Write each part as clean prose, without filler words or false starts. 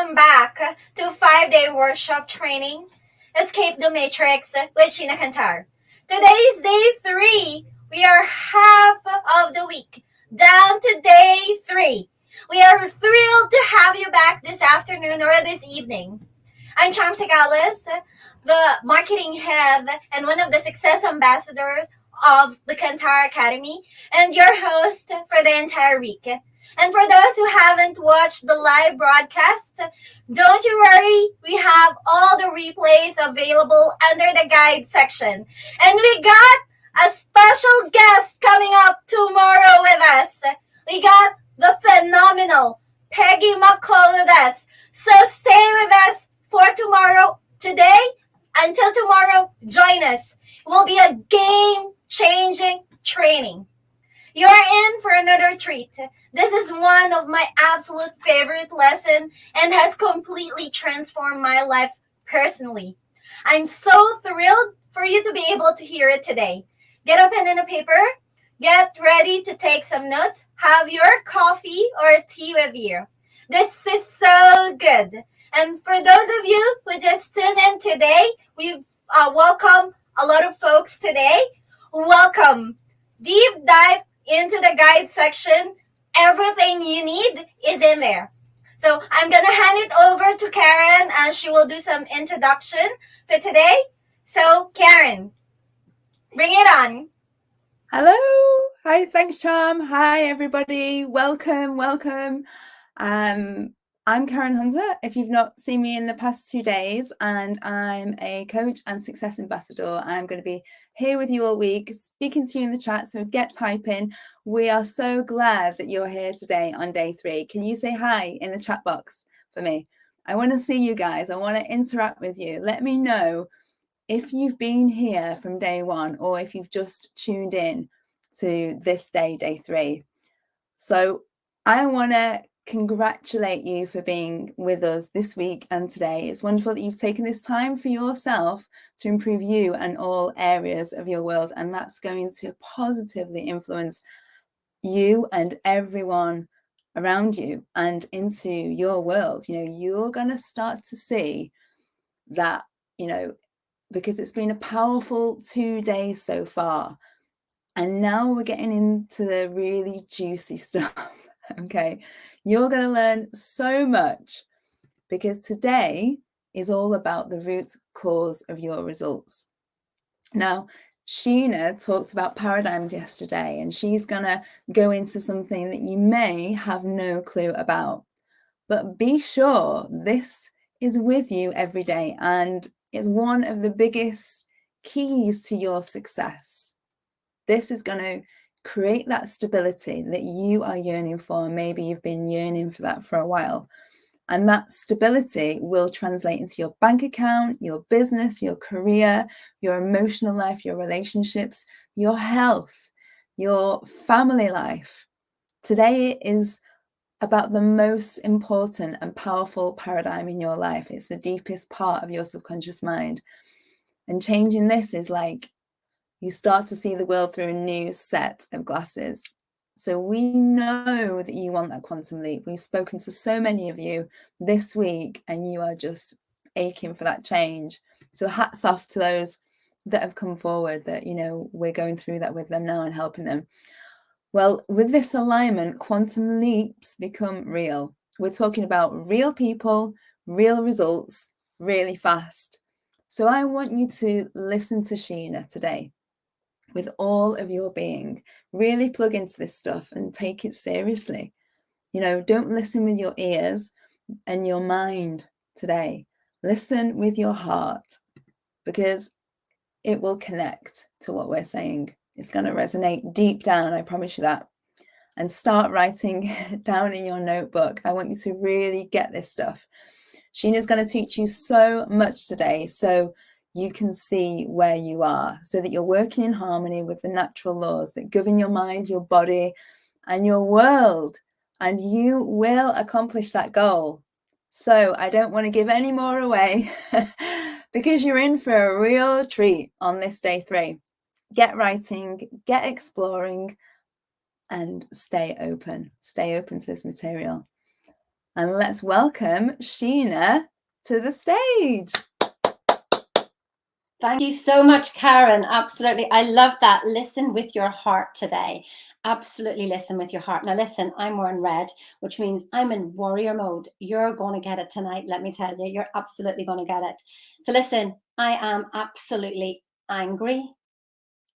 welcome back to 5-day workshop training, Escape the Matrix with Sheena Kantar. Today is day 3. We are half of the week, down to day 3. We are thrilled to have you back this afternoon or this evening. I'm Charm Segales, the marketing head and one of the success ambassadors of the Kantar Academy, and your host for the entire week. And for those who haven't watched the live broadcast, don't you worry, we have all the replays available under the guide section. And we got a special guest coming up tomorrow with us. We got the phenomenal Peggy McCollodes. So stay with us for tomorrow. Today, until tomorrow, join us. It will be a game-changing training. You are in for another treat. This is one of my absolute favorite lessons and has completely transformed my life personally. I'm so thrilled for you to be able to hear it today. Get a pen and a paper. Get ready to take some notes. Have your coffee or tea with you. This is so good. And for those of you who just tuned in today, we welcome a lot of folks today. Welcome. Deep dive into the guide section. Everything you need is in there. So I'm going to hand it over to Karen and she will do some introduction for today. So Karen, bring it on. Hello. Hi, thanks, Charm. Hi, everybody. Welcome. I'm Karen Hunter, if you've not seen me in the past 2 days, and I'm a coach and success ambassador. I'm going to be here with you all week, speaking to you in the chat, so get typing. We are so glad that you're here today on day 3. Can you say hi in the chat box for me? I want to see you guys. I want to interact with you. Let me know if you've been here from day 1 or if you've just tuned in to this day, day 3. So I want to congratulate you for being with us this week and today. It's wonderful that you've taken this time for yourself to improve you and all areas of your world, and that's going to positively influence you and everyone around you and into your world. You're going to start to see that, because it's been a powerful 2 days so far, and now we're getting into the really juicy stuff. Okay, you're going to learn so much, because today is all about the root cause of your results. Now, Sheena talked about paradigms yesterday, and she's going to go into something that you may have no clue about. But be sure this is with you every day, and is one of the biggest keys to your success. This is going to create that stability that you are yearning for. Maybe you've been yearning for that for a while. And that stability will translate into your bank account, your business, your career, your emotional life, your relationships, your health, your family life. Today is about the most important and powerful paradigm in your life. It's the deepest part of your subconscious mind. And changing this is like you start to see the world through a new set of glasses. So we know that you want that quantum leap. We've spoken to so many of you this week, and you are just aching for that change. So hats off to those that have come forward, that, we're going through that with them now and helping them. Well, with this alignment, quantum leaps become real. We're talking about real people, real results, really fast. So I want you to listen to Sheena today with all of your being. Really plug into this stuff and take it seriously. Don't listen with your ears and your mind today. Listen with your heart, because it will connect to what we're saying. It's going to resonate deep down, I promise you that. And start writing down in your notebook. I want you to really get this stuff. Sheena's going to teach you so much today, so you can see where you are, so that you're working in harmony with the natural laws that govern your mind, your body, and your world. And you will accomplish that goal. So I don't want to give any more away because you're in for a real treat on this day 3. Get writing, get exploring, and stay open. Stay open to this material. And let's welcome Sheena to the stage. Thank you so much, Karen. Absolutely. I love that. Listen with your heart today. Absolutely listen with your heart. Now, listen, I'm wearing red, which means I'm in warrior mode. You're going to get it tonight. Let me tell you, you're absolutely going to get it. So listen, I am absolutely angry.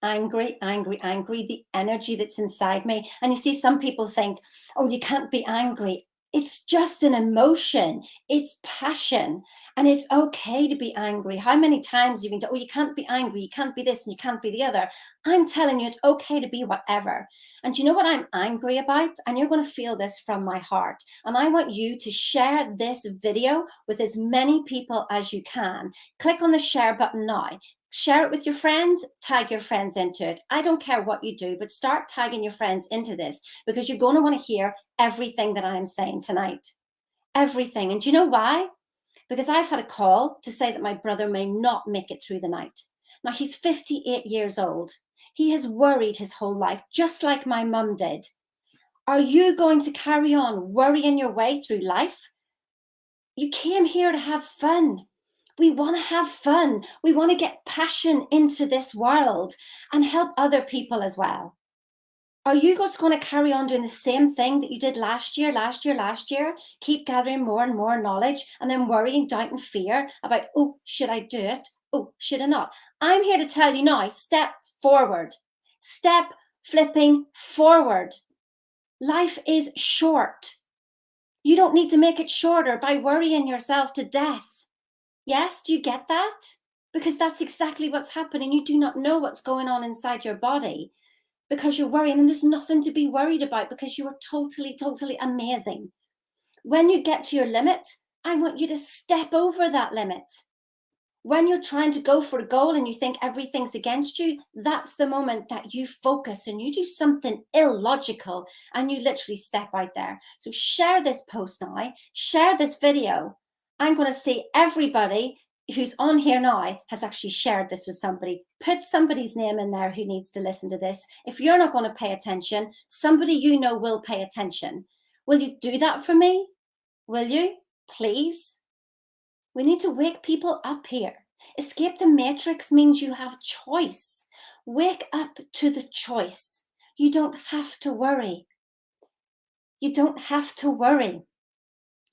The energy that's inside me. And you see, some people think, oh, you can't be angry. It's just an emotion. It's passion. And it's okay to be angry. How many times have you been told, oh, you can't be angry, you can't be this, and you can't be the other? I'm telling you, it's okay to be whatever. And you know what I'm angry about? And you're going to feel this from my heart. And I want you to share this video with as many people as you can. Click on the share button now. Share it with your friends, tag your friends into it. I don't care what you do, but start tagging your friends into this, because you're going to want to hear everything that I'm saying tonight. Everything. And do you know why? Because I've had a call to say that my brother may not make it through the night. Now, he's 58 years old. He has worried his whole life, just like my mum did. Are you going to carry on worrying your way through life? You came here to have fun. We want to have fun. We want to get passion into this world and help other people as well. Are you just going to carry on doing the same thing that you did last year? Keep gathering more and more knowledge and then worrying, doubt and fear about, oh, should I do it? Oh, should I not? I'm here to tell you now, step forward. Step flipping forward. Life is short. You don't need to make it shorter by worrying yourself to death. Yes, do you get that? Because that's exactly what's happening. You do not know what's going on inside your body because you're worrying, and there's nothing to be worried about because you are totally amazing. When you get to your limit, I want you to step over that limit. When you're trying to go for a goal and you think everything's against you, that's the moment that you focus and you do something illogical and you literally step out there. So share this post now, share this video. I'm going to see everybody who's on here now has actually shared this with somebody. Put somebody's name in there who needs to listen to this. If you're not going to pay attention, somebody you know will pay attention. Will you do that for me? Will you? Please? We need to wake people up here. Escape the matrix means you have choice. Wake up to the choice. You don't have to worry. You don't have to worry.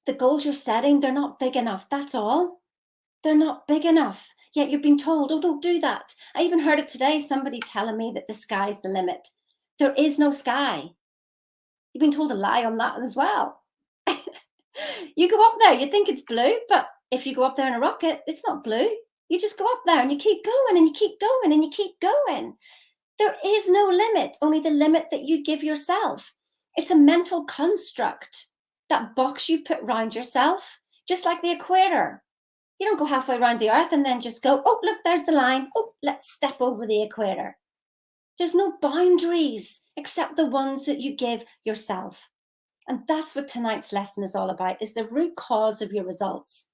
The goals you're setting, they're not big enough. That's all. They're not big enough. Yet you've been told, oh, don't do that. I even heard it today, somebody telling me that the sky's the limit. There is no sky. You've been told a lie on that as well. You go up there, you think it's blue, but if you go up there in a rocket, it's not blue. You just go up there and you keep going and you keep going and you keep going. There is no limit, only the limit that you give yourself. It's a mental construct, that box you put around yourself, just like the equator. You don't go halfway around the earth and then just go, oh, look, there's the line. Oh, let's step over the equator. There's no boundaries except the ones that you give yourself. And that's what tonight's lesson is all about, is the root cause of your results.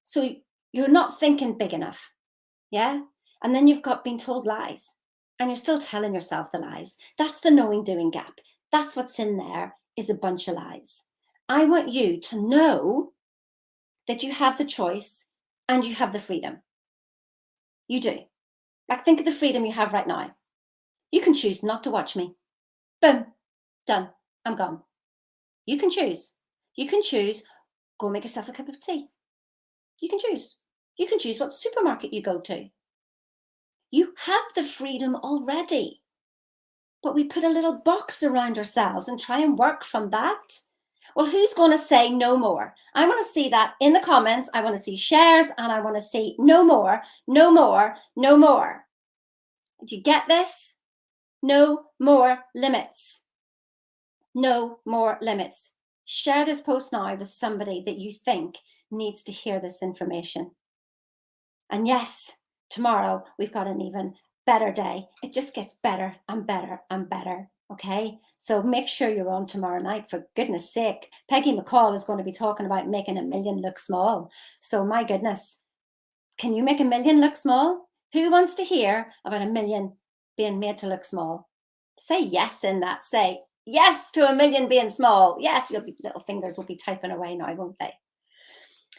So you're not thinking big enough, yeah? And then you've been told lies and you're still telling yourself the lies. That's the knowing doing gap. That's what's in there, is a bunch of lies. I want you to know that you have the choice and you have the freedom. You do. Like, think of the freedom you have right now. You can choose not to watch me. Boom, done, I'm gone. You can choose. You can choose, go make yourself a cup of tea. You can choose. You can choose what supermarket you go to. You have the freedom already. But we put a little box around ourselves and try and work from that. Well, who's going to say no more? I want to see that in the comments. I want to see shares and I want to see no more, no more, no more. Do you get this? No more limits. No more limits. Share this post now with somebody that you think needs to hear this information. And yes, tomorrow we've got an even better day. It just gets better and better and better. Okay, so make sure you're on tomorrow night, for goodness sake. Peggy McCall is going to be talking about making 1 million look small. So my goodness, can you make 1 million look small? Who wants to hear about 1 million being made to look small? Say yes in that. Say, Yes to 1,000,000 being small. Yes, little fingers will be typing away now, won't they?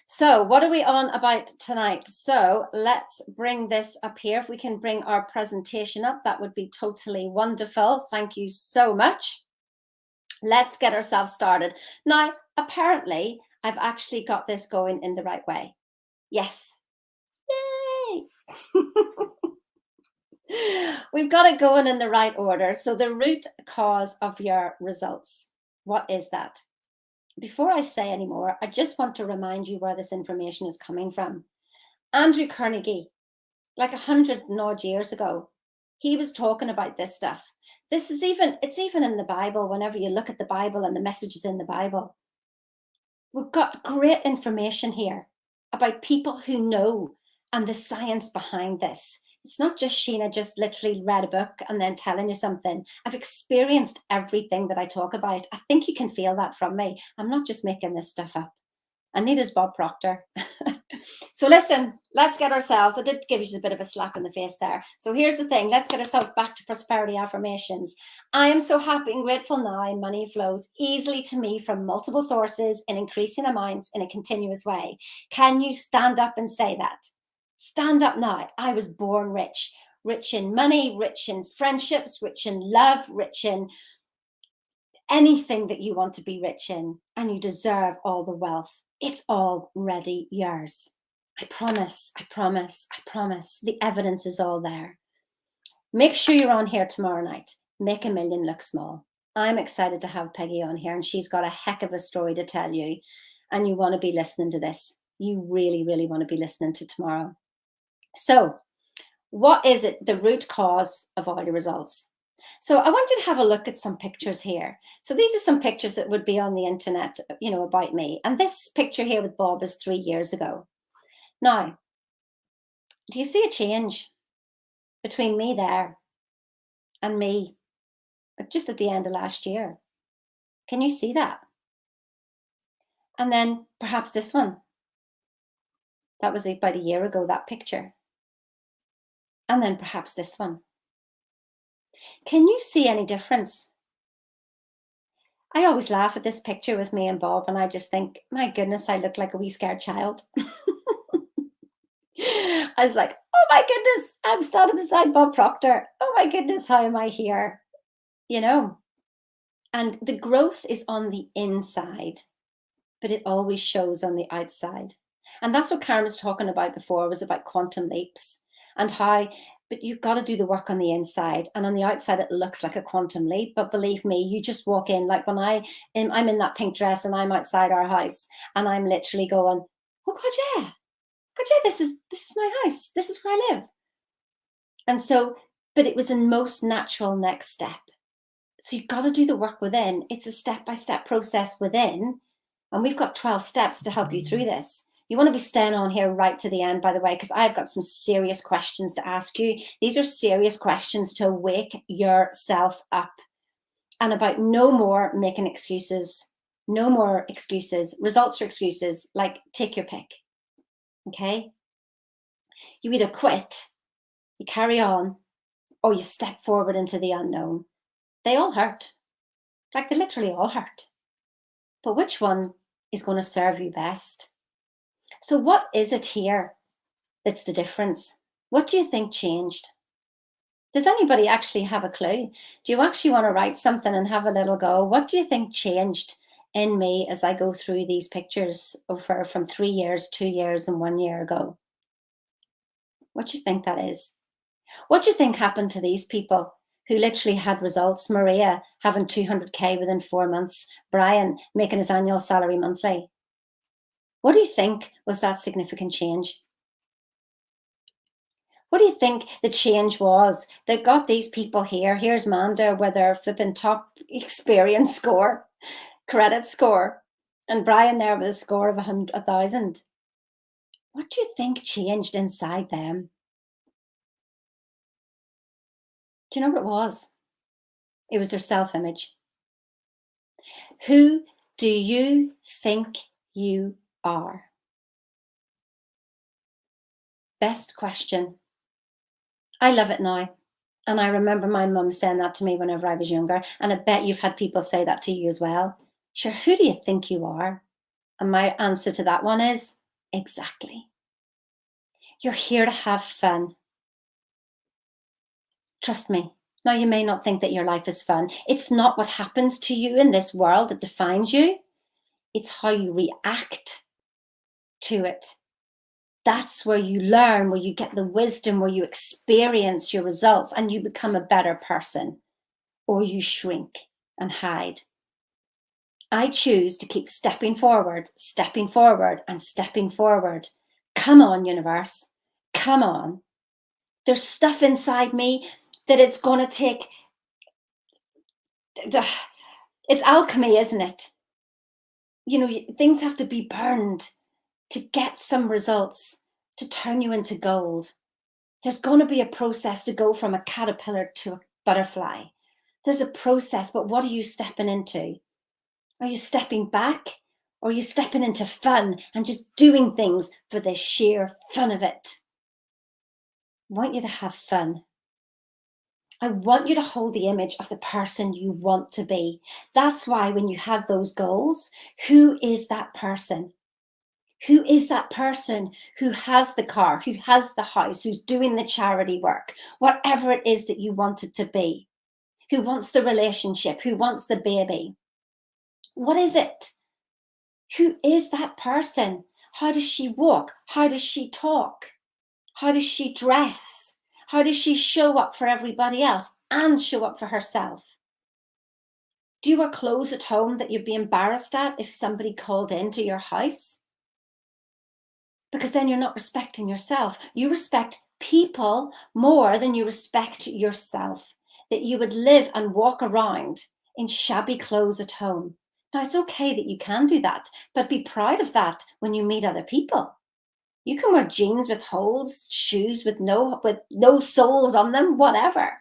So what are we on about tonight? So let's bring this up here. If we can bring our presentation up, that would be totally wonderful. Thank you so much. Let's get ourselves started. Now, apparently, I've actually got this going in the right way. Yes. Yay! We've got it going in the right order. So the root cause of your results. What is that? Before I say any more, I just want to remind you where this information is coming from. Andrew Carnegie, like 100 and odd years ago, he was talking about this stuff. It's even in the Bible. Whenever you look at the Bible and the messages in the Bible, we've got great information here about people who know and the science behind this. It's not just Sheena just literally read a book and then telling you something. I've experienced everything that I talk about. I think you can feel that from me. I'm not just making this stuff up. And neither is Bob Proctor. So listen, let's get ourselves, I did give you a bit of a slap in the face there. So here's the thing, let's get ourselves back to prosperity affirmations. I am so happy and grateful now. Money flows easily to me from multiple sources in increasing amounts in a continuous way. Can you stand up and say that? Stand up now. I was born rich. Rich in money, rich in friendships, rich in love, rich in anything that you want to be rich in, and you deserve all the wealth. It's already yours. I promise, I promise, I promise. The evidence is all there. Make sure you're on here tomorrow night. Make 1,000,000 look small. I'm excited to have Peggy on here, and she's got a heck of a story to tell you, and you want to be listening to this. You really, really want to be listening to tomorrow. So what is it, the root cause of all your results? So I want you to have a look at some pictures here. So these are some pictures that would be on the internet, about me. And this picture here with Bob is 3 years ago. Now, do you see a change between me there and me just at the end of last year? Can you see that? And then perhaps this one. That was about a year ago, that picture. And then perhaps this one. Can you see any difference? I always laugh at this picture with me and Bob, and I just think, my goodness, I look like a wee scared child. I was like, oh my goodness, I'm standing beside Bob Proctor. Oh my goodness, how am I here? And the growth is on the inside, but it always shows on the outside. And that's what Karen was talking about before, was about quantum leaps and how, but you've got to do the work on the inside, and on the outside it looks like a quantum leap. But believe me, you just walk in, like when I'm in that pink dress and I'm outside our house and I'm literally going, oh God, yeah, this is my house. This is where I live. And so, but it was a most natural next step. So you've got to do the work within. It's a step-by-step process within. And we've got 12 steps to help you through this. You want to be staying on here right to the end, by the way, because I've got some serious questions to ask you. These are serious questions to wake yourself up. And about no more making excuses. No more excuses. Results are excuses. Like, take your pick. Okay? You either quit, you carry on, or you step forward into the unknown. They all hurt. Like, they literally all hurt. But which one is going to serve you best? So what is it here that's the difference? What do you think changed? Does anybody actually have a clue? Do you actually want to write something and have a little go? What do you think changed in me as I go through these pictures over from 3 years, 2 years, and 1 year ago? What do you think that is? What do you think happened to these people who literally had results? Maria having 200K within 4 months. Brian making his annual salary monthly. What do you think was that significant change? What do you think the change was that got these people here? Here's Manda with their flipping top experience score, credit score, and Brian there with a score of 1,000. What do you think changed inside them? Do you know what it was? It was their self-image. Who do you think you are? Best question. I love it now. And I remember my mum saying that to me whenever I was younger. And I bet you've had people say that to you as well. Sure, who do you think you are? And my answer to that one is exactly. You're here to have fun. Trust me. Now, you may not think that your life is fun. It's not what happens to you in this world that defines you. It's how you react to it. That's where you learn, where you get the wisdom, where you experience your results and you become a better person, or you shrink and hide. I choose to keep stepping forward, and stepping forward. Come on, universe. Come on. There's stuff inside me that it's going to take. It's alchemy, isn't it? You know, things have to be burned to get some results, to turn you into gold. There's going to be a process to go from a caterpillar to a butterfly. There's a process, but what are you stepping into? Are you stepping back? Or are you stepping into fun and just doing things for the sheer fun of it? I want you to have fun. I want you to hold the image of the person you want to be. That's why when you have those goals, who is that person? Who is that person who has the car, who has the house, who's doing the charity work, whatever it is that you want it to be? Who wants the relationship? Who wants the baby? What is it? Who is that person? How does she walk? How does she talk? How does she dress? How does she show up for everybody else and show up for herself? Do you wear clothes at home that you'd be embarrassed at if somebody called into your house? Because then you're not respecting yourself. You respect people more than you respect yourself. That you would live and walk around in shabby clothes at home. Now, it's okay that you can do that, but be proud of that when you meet other people. You can wear jeans with holes, shoes with no soles on them, whatever.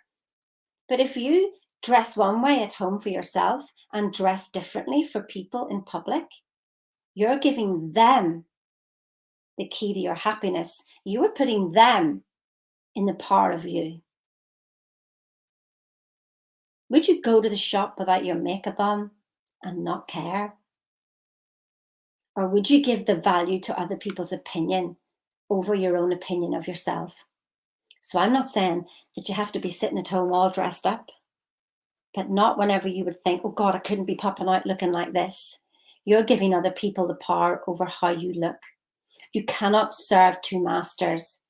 But if you dress one way at home for yourself and dress differently for people in public, you're giving them the key to your happiness. You are putting them in the power of you. Would you go to the shop without your makeup on and not care? Or would you give the value to other people's opinion over your own opinion of yourself? So I'm not saying that you have to be sitting at home all dressed up, but not whenever you would think, oh God, I couldn't be popping out looking like this. You're giving other people the power over how you look. You cannot serve two masters.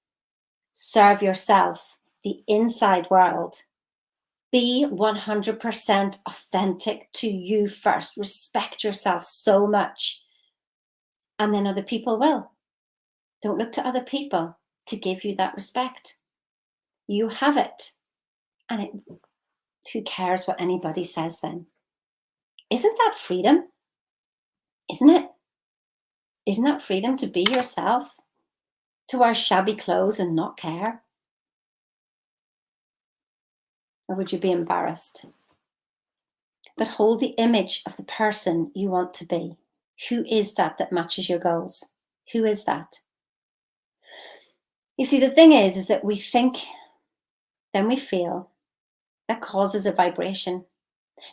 Serve yourself, the inside world. Be 100% authentic to you first. Respect yourself so much. And then other people will. Don't look to other people to give you that respect. You have it. And who cares what anybody says then? Isn't that freedom? Isn't it? Isn't that freedom to be yourself? To wear shabby clothes and not care? Or would you be embarrassed? But hold the image of the person you want to be. Who is that matches your goals? Who is that? You see, the thing is that we think, then we feel. That causes a vibration.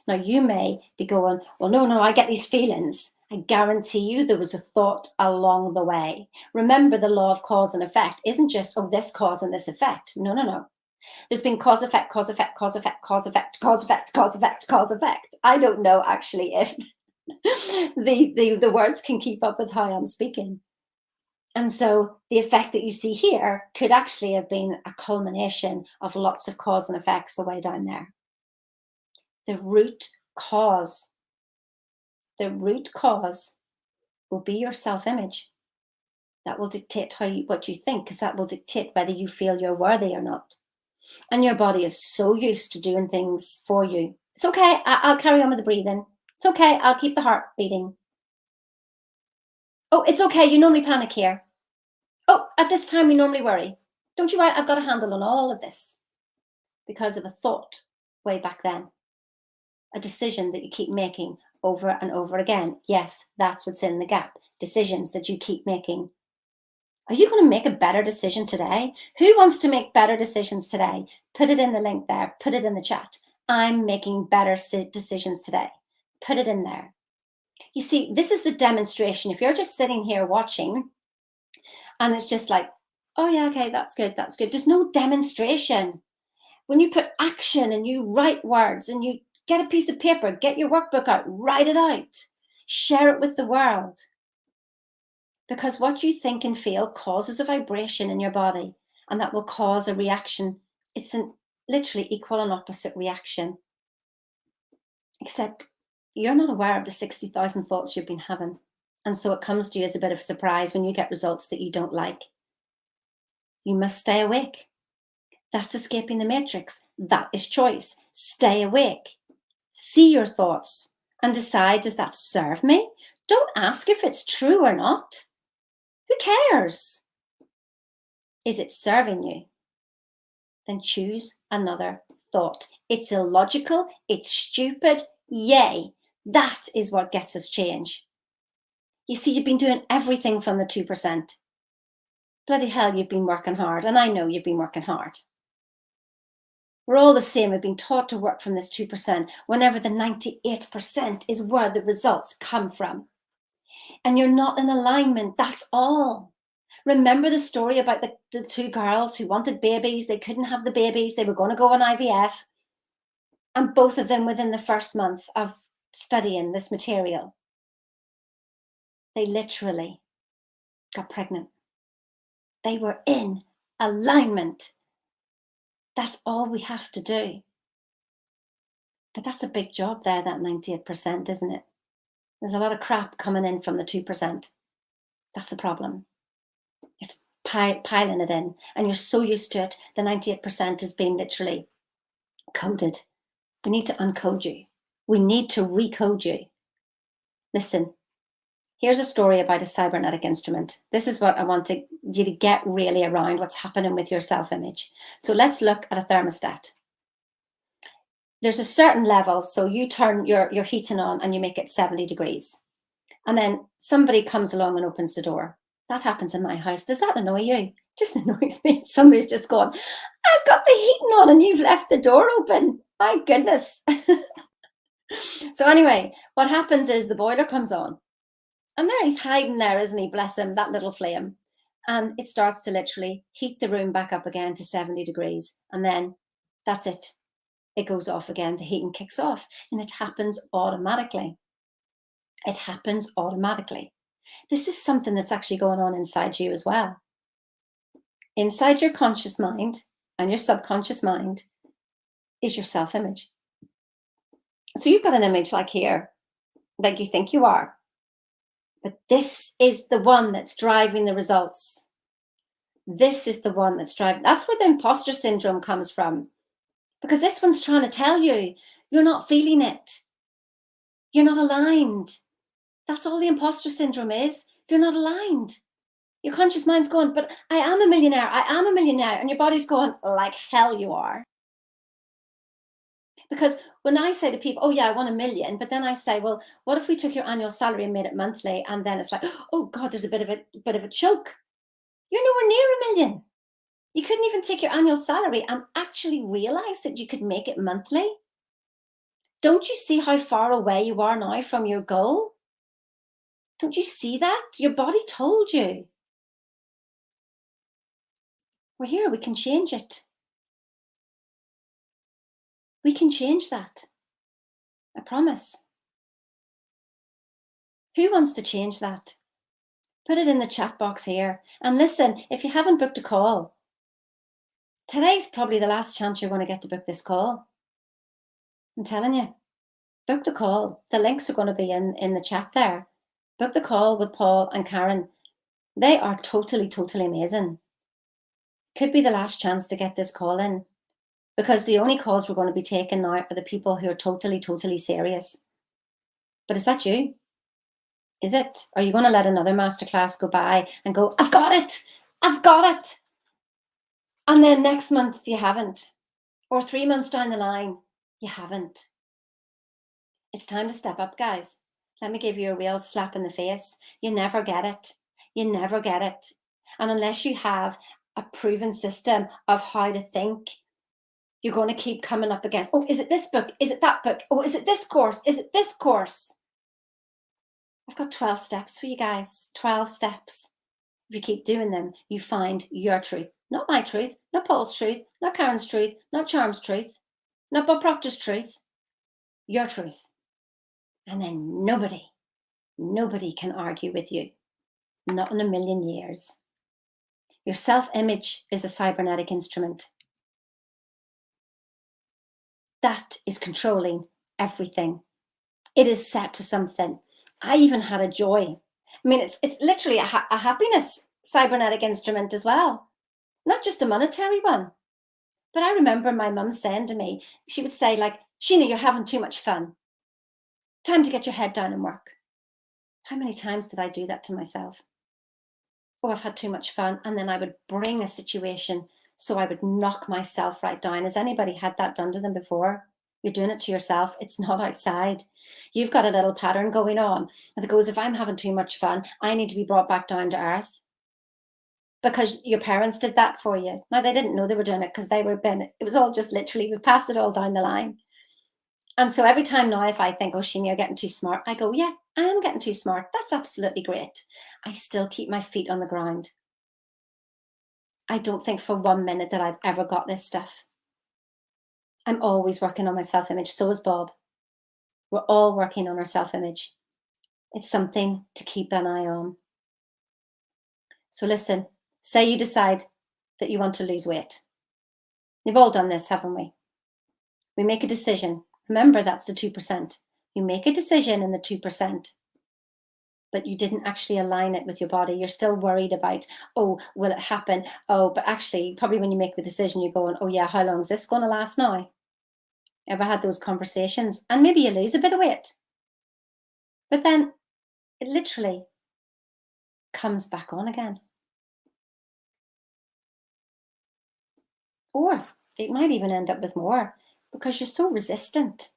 Now, you may be going, well, no, I get these feelings. I guarantee you there was a thought along the way. Remember, the law of cause and effect isn't just, oh, this cause and this effect. No. There's been cause, effect, cause, effect, cause, effect, cause, effect, cause, effect, cause, effect, cause, effect. I don't know, actually, if the words can keep up with how I'm speaking. And so the effect that you see here could actually have been a culmination of lots of cause and effects the way down there. The root cause will be your self-image. That will dictate what you think, because that will dictate whether you feel you're worthy or not. And your body is so used to doing things for you. It's okay, I'll carry on with the breathing. It's okay, I'll keep the heart beating. Oh, it's okay, you normally panic here. Oh, at this time we normally worry. Don't you worry, I've got a handle on all of this. Because of a thought way back then. A decision that you keep making over and over again. Yes, that's what's in the gap. Decisions that you keep making Are you going to make a better decision today? Who wants to make better decisions today? Put it in the link there. Put it in the chat. I'm making better decisions today. Put it in there. You see, this is the demonstration. If you're just sitting here watching and it's just like, oh yeah, okay, that's good, that's good. There's no demonstration. When you put action and you write words and you get a piece of paper, get your workbook out, write it out, share it with the world. Because what you think and feel causes a vibration in your body, and that will cause a reaction. It's an literally equal and opposite reaction. Except you're not aware of the 60,000 thoughts you've been having. And so it comes to you as a bit of a surprise when you get results that you don't like. You must stay awake. That's escaping the matrix. That is choice. Stay awake. See your thoughts and decide, does that serve me? Don't ask if it's true or not. Who cares? Is it serving you? Then choose another thought. It's illogical. It's stupid. Yay. That is what gets us change. You see, you've been doing everything from the 2%. Bloody hell, you've been working hard. And I know you've been working hard. We're all the same. We've been taught to work from this 2% whenever the 98% is where the results come from. And you're not in alignment. That's all. Remember the story about the two girls who wanted babies. They couldn't have the babies. They were going to go on IVF. And both of them, within the first month of studying this material, they literally got pregnant. They were in alignment. That's all we have to do. But that's a big job there, that 98%, isn't it? There's a lot of crap coming in from the 2%. That's the problem. It's piling it in. And you're so used to it, the 98% is being literally coded. We need to uncode you. We need to recode you. Listen, here's a story about a cybernetic instrument. This is what I want you to get really around what's happening with your self-image. So let's look at a thermostat. There's a certain level, so you turn your heating on and you make it 70 degrees. And then somebody comes along and opens the door. That happens in my house. Does that annoy you? It just annoys me. Somebody's just gone, I've got the heating on and you've left the door open. My goodness. So anyway, what happens is the boiler comes on. And there he's hiding there, isn't he? Bless him, that little flame. And it starts to literally heat the room back up again to 70 degrees. And then that's it. It goes off again. The heating kicks off. And it happens automatically. It happens automatically. This is something that's actually going on inside you as well. Inside your conscious mind and your subconscious mind is your self-image. So you've got an image like here, like you think you are. But this is the one that's driving the results. This is the one that's driving. That's where the imposter syndrome comes from. Because this one's trying to tell you, you're not feeling it. You're not aligned. That's all the imposter syndrome is. You're not aligned. Your conscious mind's going, but I am a millionaire. I am a millionaire. And your body's going, like hell you are. Because when I say to people, oh yeah, I want 1 million, but then I say, well, what if we took your annual salary and made it monthly? And then it's like, oh God, there's a bit of a choke. You're nowhere near 1 million. You couldn't even take your annual salary and actually realize that you could make it monthly. Don't you see how far away you are now from your goal? Don't you see that? Your body told you. We're here, we can change it. We can change that. I promise. Who wants to change that? Put it in the chat box here. And listen, if you haven't booked a call, today's probably the last chance you're going to get to book this call. I'm telling you, book the call. The links are going to be in the chat there. Book the call with Paul and Karen. They are totally, totally amazing. Could be the last chance to get this call in. Because the only calls we're going to be taking now are the people who are totally, totally serious. But is that you? Is it? Are you going to let another masterclass go by and go, I've got it. I've got it. And then next month you haven't. Or 3 months down the line, you haven't. It's time to step up, guys. Let me give you a real slap in the face. You never get it. You never get it. And unless you have a proven system of how to think, you're going to keep coming up against, oh, is it this book? Is it that book? Oh, is it this course? Is it this course? I've got 12 steps for you guys. 12 steps. If you keep doing them, you find your truth. Not my truth, not Paul's truth, not Karen's truth, not Charm's truth, not Bob Proctor's truth. Your truth. And then nobody can argue with you. Not in a million years. Your self-image is a cybernetic instrument. That is controlling everything. It is set to something. I even had a joy. I mean, it's literally a happiness cybernetic instrument as well. Not just a monetary one. But I remember my mum saying to me, she would say like, Sheena, you're having too much fun. Time to get your head down and work. How many times did I do that to myself? Oh, I've had too much fun. And then I would bring a situation so I would knock myself right down. Has anybody had that done to them before? You're doing it to yourself. It's not outside. You've got a little pattern going on that goes, if I'm having too much fun, I need to be brought back down to earth. Because your parents did that for you. Now, they didn't know they were doing it because it was all just literally, we passed it all down the line. And so every time now, if I think, oh, Sheena, you're getting too smart, I go, yeah, I am getting too smart. That's absolutely great. I still keep my feet on the ground. I don't think for 1 minute that I've ever got this stuff. I'm always working on my self-image. So is Bob. We're all working on our self-image. It's something to keep an eye on. So listen, say you decide that you want to lose weight. We've all done this, haven't we? We make a decision. Remember, that's the 2%. You make a decision in the 2%, but you didn't actually align it with your body. You're still worried about, oh, will it happen? Oh, but actually, probably when you make the decision, you're going, oh yeah, how long is this going to last now? Ever had those conversations? And maybe you lose a bit of weight, but then it literally comes back on again. Or it might even end up with more because you're so resistant.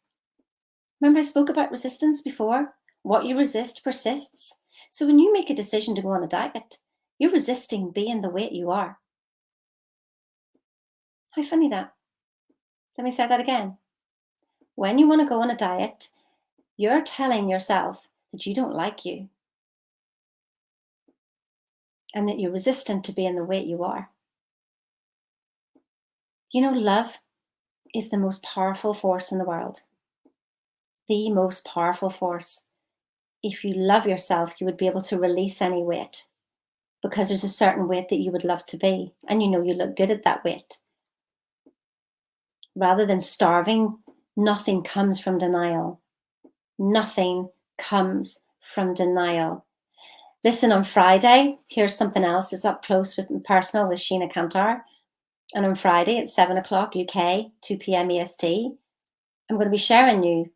Remember I spoke about resistance before? What you resist persists. So when you make a decision to go on a diet, you're resisting being the weight you are. How funny that. Let me say that again. When you want to go on a diet, you're telling yourself that you don't like you and that you're resistant to being the weight you are. You know, love is the most powerful force in the world. The most powerful force. If you love yourself, you would be able to release any weight because there's a certain weight that you would love to be. And you know you look good at that weight. Rather than starving, nothing comes from denial. Nothing comes from denial. Listen, on Friday, here's something else. It's up close with personal with Sheena Kantar. And on Friday at 7 o'clock UK, 2 p.m. EST, I'm going to be sharing you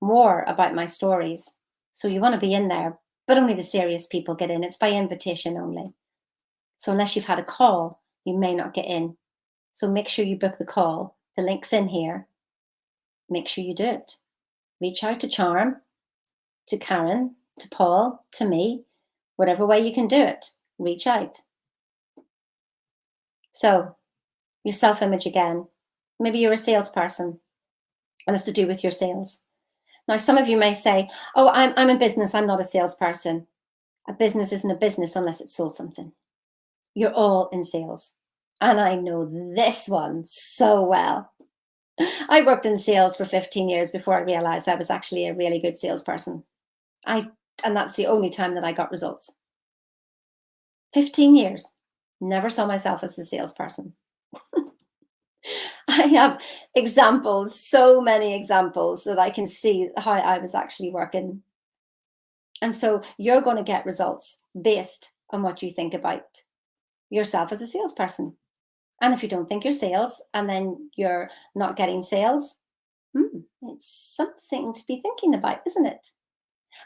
more about my stories. So you want to be in there, but only the serious people get in. It's by invitation only. So unless you've had a call, you may not get in. So make sure you book the call. The link's in here. Make sure you do it. Reach out to Charm, to Karen, to Paul, to me, whatever way you can do it. Reach out. So your self-image again. Maybe you're a salesperson and it's to do with your sales. Now, some of you may say, oh, I'm in business. I'm not a salesperson. A business isn't a business unless it sold something. You're all in sales. And I know this one so well. I worked in sales for 15 years before I realized I was actually a really good salesperson. And that's the only time that I got results. 15 years. Never saw myself as a salesperson. I have examples, so many examples that I can see how I was actually working. And so you're going to get results based on what you think about yourself as a salesperson. And if you don't think you're sales and then you're not getting sales, it's something to be thinking about, isn't it?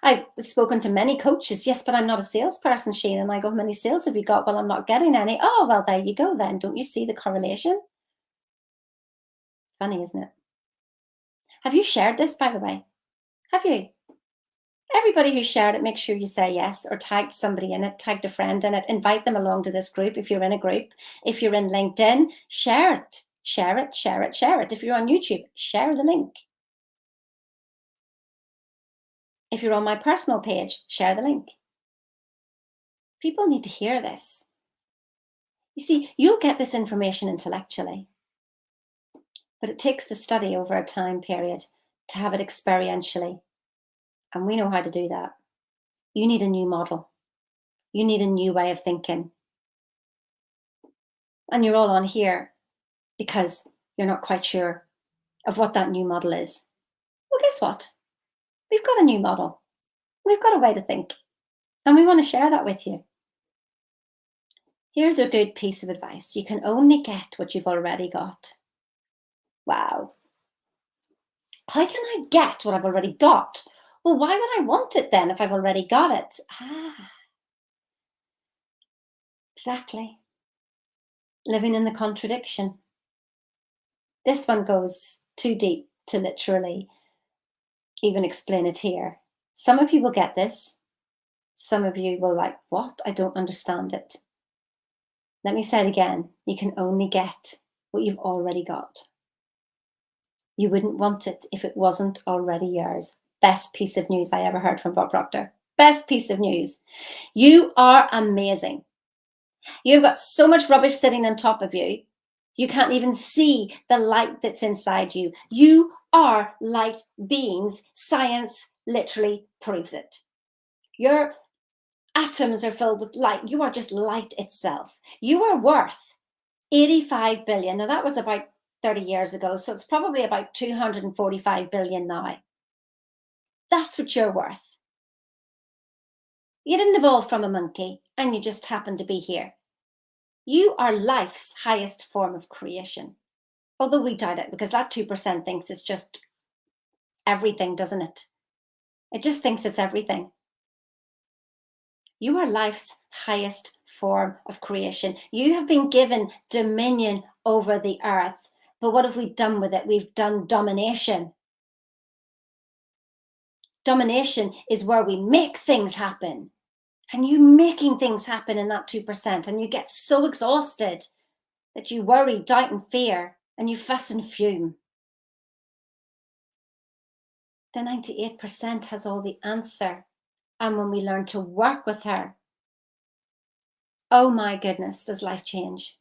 I've spoken to many coaches. Yes, but I'm not a salesperson, Shane. And I go, how many sales have you got? Well, I'm not getting any. Oh, well, there you go then. Don't you see the correlation? Funny, isn't it? Have you shared this, by the way? Have you? Everybody who shared it, make sure you say yes or tagged somebody in it, tagged a friend in it, invite them along to this group if you're in a group. If you're in LinkedIn, share it, share it, share it, share it. If you're on YouTube, share the link. If you're on my personal page, share the link. People need to hear this. You see, you'll get this information intellectually, but it takes the study over a time period to have it experientially. And we know how to do that. You need a new model. You need a new way of thinking. And you're all on here because you're not quite sure of what that new model is. Well, guess what? We've got a new model. We've got a way to think. And we want to share that with you. Here's a good piece of advice. You can only get what you've already got. Wow. How can I get what I've already got? Well, why would I want it then if I've already got it? Exactly. Living in the contradiction. This one goes too deep to literally even explain it here. Some of you will get this. Some of you will like, what? I don't understand it. Let me say it again. You can only get what you've already got. You wouldn't want it if it wasn't already yours. Best piece of news I ever heard from Bob Proctor. Best piece of news. You are amazing. You've got so much rubbish sitting on top of you. You can't even see the light that's inside you. You are light beings. Science literally proves it. Your atoms are filled with light. You are just light itself. You are worth 85 billion. Now that was about 30 years ago, so it's probably about 245 billion now. That's what you're worth. You didn't evolve from a monkey and you just happen to be here. You are life's highest form of creation. Although we doubt it, because that 2% thinks it's just everything, doesn't it? It just thinks it's everything. You are life's highest form of creation. You have been given dominion over the earth. But what have we done with it? We've done domination. Domination is where we make things happen. And you making things happen in that 2%, and you get so exhausted that you worry, doubt, and fear, and you fuss and fume. The 98% has all the answer. And when we learn to work with her, oh my goodness, does life change.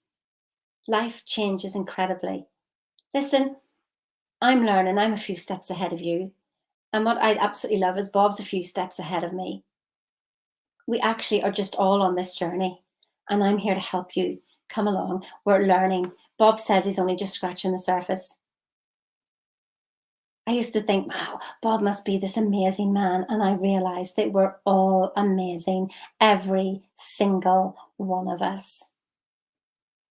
Life changes incredibly. Listen, I'm learning. I'm a few steps ahead of you. And what I absolutely love is Bob's a few steps ahead of me. We actually are just all on this journey. And I'm here to help you. Come along. We're learning. Bob says he's only just scratching the surface. I used to think, wow, Bob must be this amazing man. And I realized that we're all amazing. Every single one of us.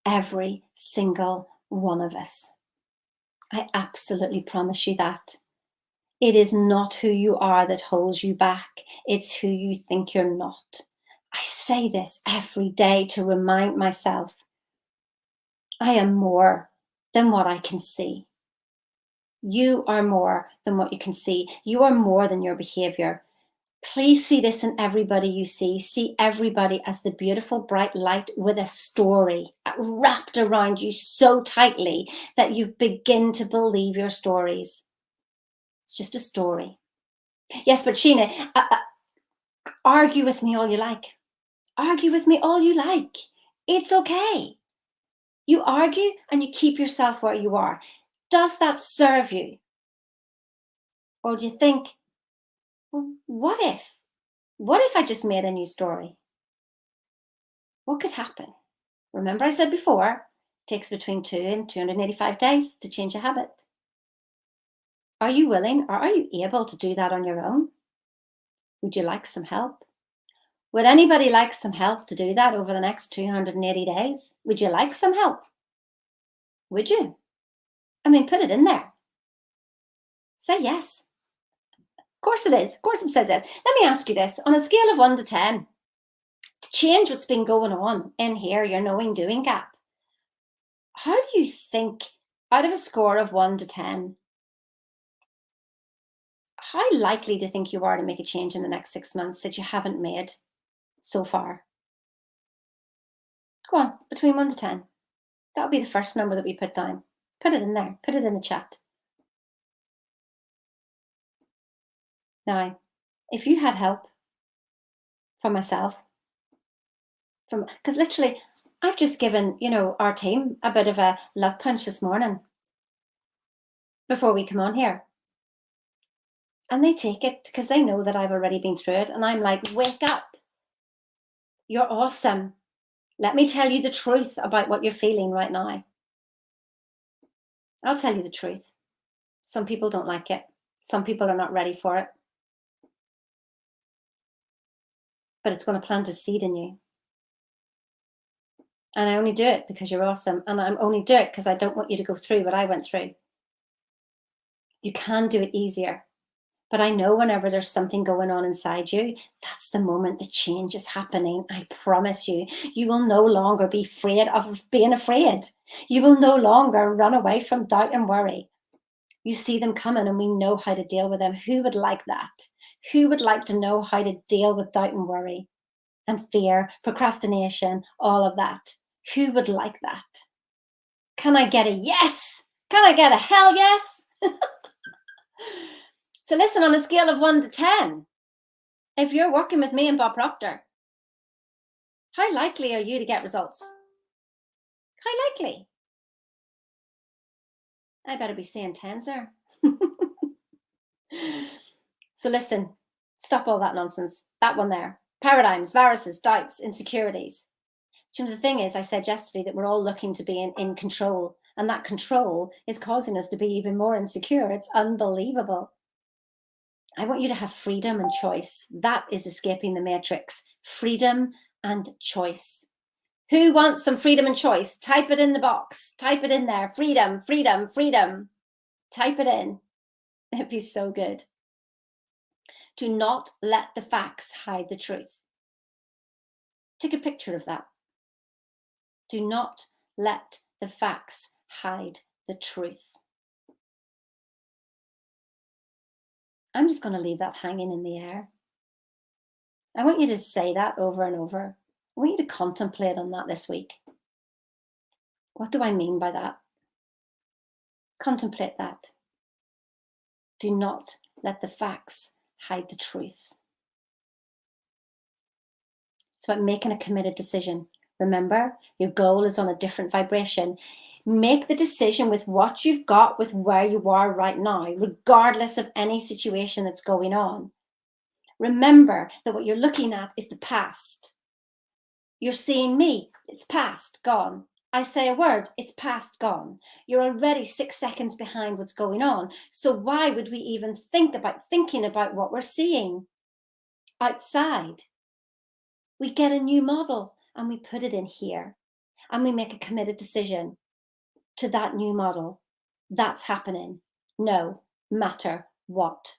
Every single one of us. I absolutely promise you that. It is not who you are that holds you back. It's who you think you're not. I say this every day to remind myself, I am more than what I can see. You are more than what you can see. You are more than your behavior. Please see this in everybody you see. See everybody as the beautiful, bright light with a story wrapped around you so tightly that you begin to believe your stories. It's just a story. Yes, but Sheena, argue with me all you like. Argue with me all you like. It's okay. You argue and you keep yourself where you are. Does that serve you? Or do you think, well, what if? What if I just made a new story? What could happen? Remember I said before, it takes between 2 and 285 days to change a habit. Are you willing or are you able to do that on your own? Would you like some help? Would anybody like some help to do that over the next 280 days? Would you like some help? Would you? I mean, put it in there. Say yes. Of course it is. Of course it says yes. Let me ask you this. On a scale of 1 to 10, to change what's been going on in here, your knowing doing gap, how do you think, out of a score of 1 to 10, How likely do you think you are to make a change in the next 6 months that you haven't made so far? Go on, between 1 to 10. That'll be the first number that we put down. Put it in there. Put it in the chat. Now, if you had help from myself, because literally, I've just given, our team a bit of a love punch this morning before we come on here. And they take it because they know that I've already been through it. And I'm like, wake up. You're awesome. Let me tell you the truth about what you're feeling right now. I'll tell you the truth. Some people don't like it. Some people are not ready for it. But it's going to plant a seed in you. And I only do it because you're awesome. And I only do it because I don't want you to go through what I went through. You can do it easier. But I know whenever there's something going on inside you, that's the moment the change is happening. I promise you, you will no longer be afraid of being afraid. You will no longer run away from doubt and worry. You see them coming and we know how to deal with them. Who would like that? Who would like to know how to deal with doubt and worry and fear, procrastination, all of that? Who would like that? Can I get a yes? Can I get a hell yes? So listen, on a scale of 1 to 10, if you're working with me and Bob Proctor, how likely are you to get results? How likely? I better be saying 10s there. So listen, stop all that nonsense. That one there. Paradigms, viruses, doubts, insecurities. The thing is, I said yesterday that we're all looking to be in control, and that control is causing us to be even more insecure. It's unbelievable. I want you to have freedom and choice. That is escaping the matrix. Freedom and choice. Who wants some freedom and choice? Type it in the box. Type it in there. Freedom, freedom, freedom. Type it in. It'd be so good. Do not let the facts hide the truth. Take a picture of that. Do not let the facts hide the truth. I'm just going to leave that hanging in the air. I want you to say that over and over. I want you to contemplate on that this week. What do I mean by that? Contemplate that. Do not let the facts hide the truth. It's about making a committed decision. Remember, your goal is on a different vibration. Make the decision with what you've got, with where you are right now, regardless of any situation that's going on. Remember that what you're looking at is the past. You're seeing me, it's past, gone. I say a word, it's past, gone. You're already 6 seconds behind what's going on. So why would we even thinking about what we're seeing outside? We get a new model and we put it in here and we make a committed decision to that new model. That's happening no matter what.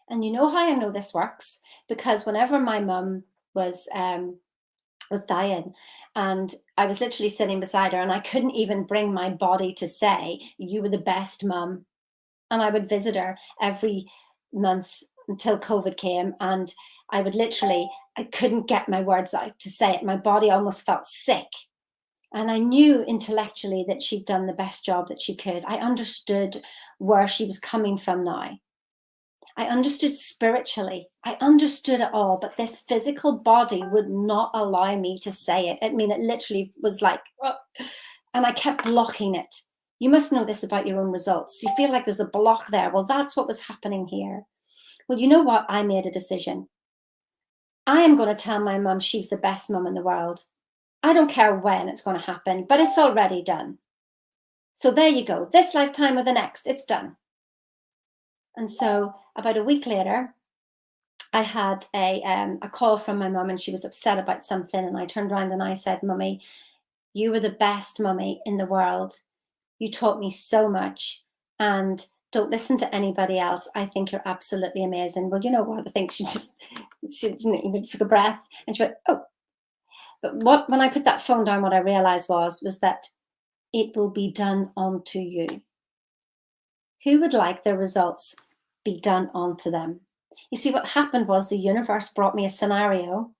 And you know how I know this works? Because whenever my mum was dying and I was literally sitting beside her and I couldn't even bring my body to say, you were the best mum. And I would visit her every month until COVID came, and I couldn't get my words out to say it. My body almost felt sick. And I knew intellectually that she'd done the best job that she could. I understood where she was coming from now. I understood spiritually. I understood it all, but this physical body would not allow me to say it. I mean, it literally was like, oh, and I kept blocking it. You must know this about your own results. You feel like there's a block there. Well, that's what was happening here. Well, you know what? I made a decision. I am going to tell my mum she's the best mum in the world. I don't care when it's going to happen, but it's already done. So there you go. This lifetime or the next, it's done. And so about a week later, I had a call from my mum and she was upset about something. And I turned around and I said, Mummy, you were the best mummy in the world. You taught me so much. And don't listen to anybody else. I think you're absolutely amazing. Well, you know what? I think she took a breath and she went, oh. But when I put that phone down, what I realized was that it will be done unto you. Who would like the results be done unto them. You see, what happened was the universe brought me a scenario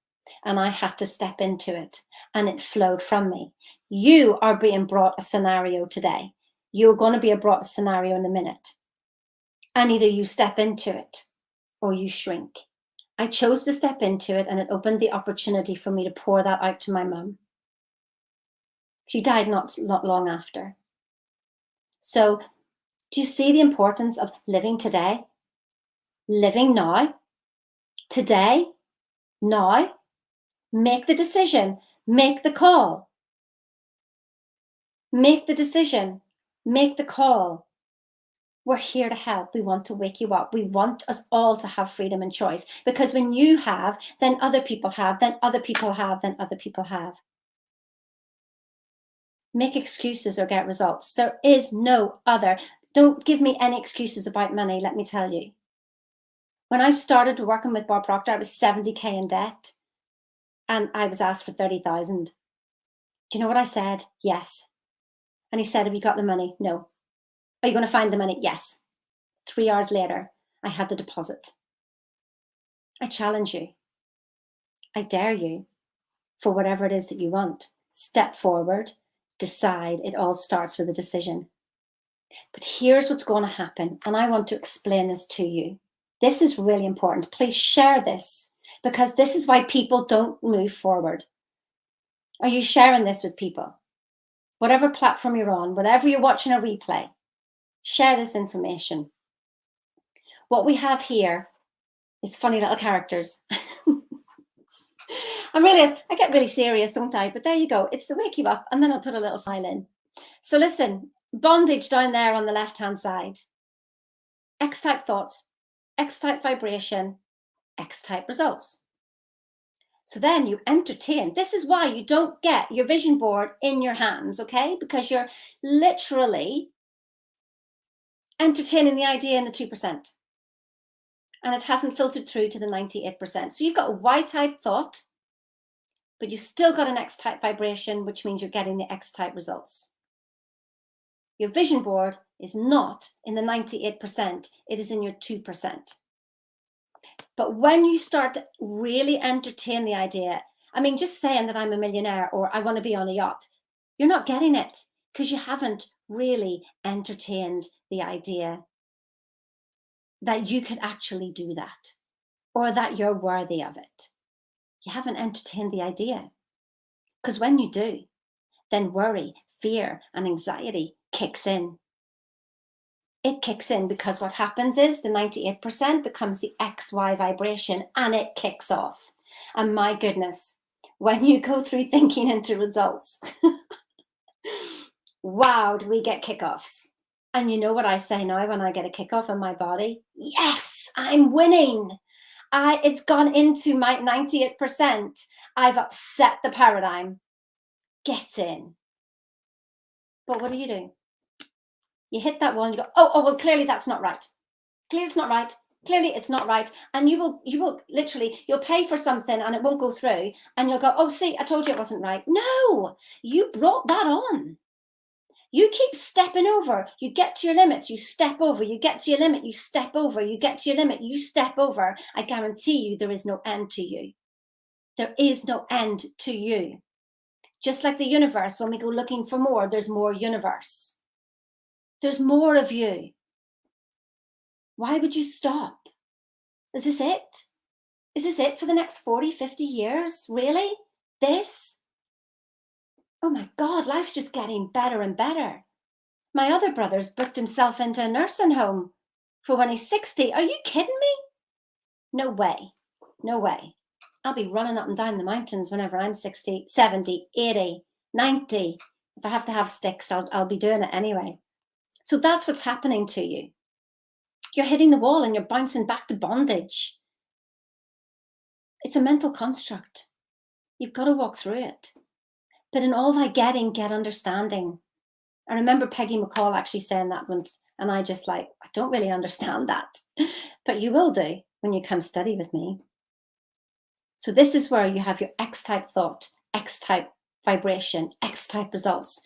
and I had to step into it and it flowed from me. You are being brought a scenario today. You're going to be brought a scenario in a minute. And either you step into it or you shrink. I chose to step into it and it opened the opportunity for me to pour that out to my mum. She died not long after. So do you see the importance of living today? Living now? Today? Now? Make the decision. Make the call. Make the decision. Make the call. We're here to help. We want to wake you up. We want us all to have freedom and choice, because when you have, then other people have, then other people have, then other people have. Make excuses or get results. There is no other. Don't give me any excuses about money, let me tell you. When I started working with Bob Proctor, I was 70k in debt and I was asked for 30,000. Do you know what I said? Yes. And he said, have you got the money? No. Are you going to find the money? Yes. 3 hours later, I had the deposit. I challenge you. I dare you, for whatever it is that you want. Step forward, decide. It all starts with a decision. But here's what's going to happen, and I want to explain this to you. This is really important. Please share this, because this is why people don't move forward. Are you sharing this with people? Whatever platform you're on, whatever you're watching a replay, share this information. What we have here is funny little characters. I get really serious, don't I? But there you go. It's to wake you up, and then I'll put a little smile in. So listen, bondage down there on the left-hand side. X-type thoughts, X-type vibration, X-type results. So then you entertain. This is why you don't get your vision board in your hands, okay? Because you're literally entertaining the idea in the 2%. And it hasn't filtered through to the 98%. So you've got a Y-type thought, but you've still got an X-type vibration, which means you're getting the X-type results. Your vision board is not in the 98%, it is in your 2%. But when you start to really entertain the idea, I mean, just saying that I'm a millionaire or I want to be on a yacht, you're not getting it because you haven't really entertained the idea that you could actually do that or that you're worthy of it. You haven't entertained the idea. Because when you do, then worry, fear, and anxiety kicks in. It kicks in because what happens is the 98% becomes the XY vibration and it kicks off. And my goodness, when you go through thinking into results, wow, do we get kickoffs. And you know what I say now when I get a kickoff in my body? Yes, I'm winning. It's gone into my 98%. I've upset the paradigm. Get in. But what do you do? You hit that wall and you go, oh, well, clearly that's not right. Clearly it's not right. Clearly it's not right. And you will literally, you'll pay for something and it won't go through. And you'll go, oh, see, I told you it wasn't right. No, you brought that on. You keep stepping over. You get to your limits, you step over. You get to your limit, you step over. You get to your limit, you step over. I guarantee you there is no end to you. There is no end to you. Just like the universe, when we go looking for more, there's more universe. There's more of you. Why would you stop? Is this it? Is this it for the next 40, 50 years? Really? This? Oh my God, life's just getting better and better. My other brother's booked himself into a nursing home for when he's 60. Are you kidding me? No way. No way. I'll be running up and down the mountains whenever I'm 60, 70, 80, 90. If I have to have sticks, I'll be doing it anyway. So that's what's happening to you. You're hitting the wall and you're bouncing back to bondage. It's a mental construct. You've got to walk through it. But in all thy getting, get understanding. I remember Peggy McCall actually saying that once, and I don't really understand that. But you will do when you come study with me. So this is where you have your X-type thought, X-type vibration, X-type results.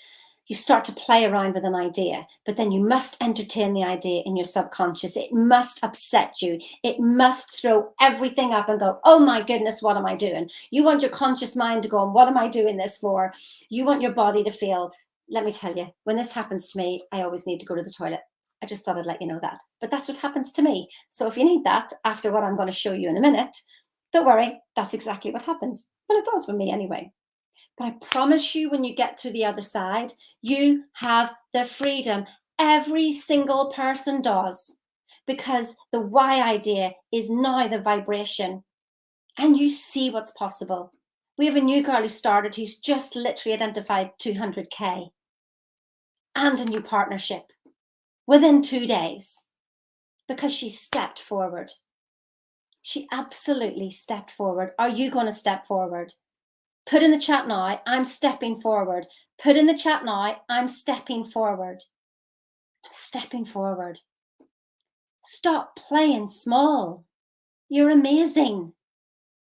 you start to play around with an idea, but then you must entertain the idea in your subconscious. It must upset you. It must throw everything up and go, oh my goodness, what am I doing? You want your conscious mind to go, what am I doing this for? You want your body to feel, let me tell you, when this happens to me, I always need to go to the toilet. I just thought I'd let you know that. But that's what happens to me. So if you need that after what I'm going to show you in a minute, don't worry, that's exactly what happens. Well, it does with me anyway. But I promise you, when you get to the other side, you have the freedom. Every single person does, because the why idea is now the vibration, and you see what's possible. We have a new girl who started, who's just literally identified 200K and a new partnership within 2 days, because she stepped forward. She absolutely stepped forward. Are you going to step forward? Put in the chat now, I'm stepping forward. Put in the chat now, I'm stepping forward. I'm stepping forward. Stop playing small. You're amazing.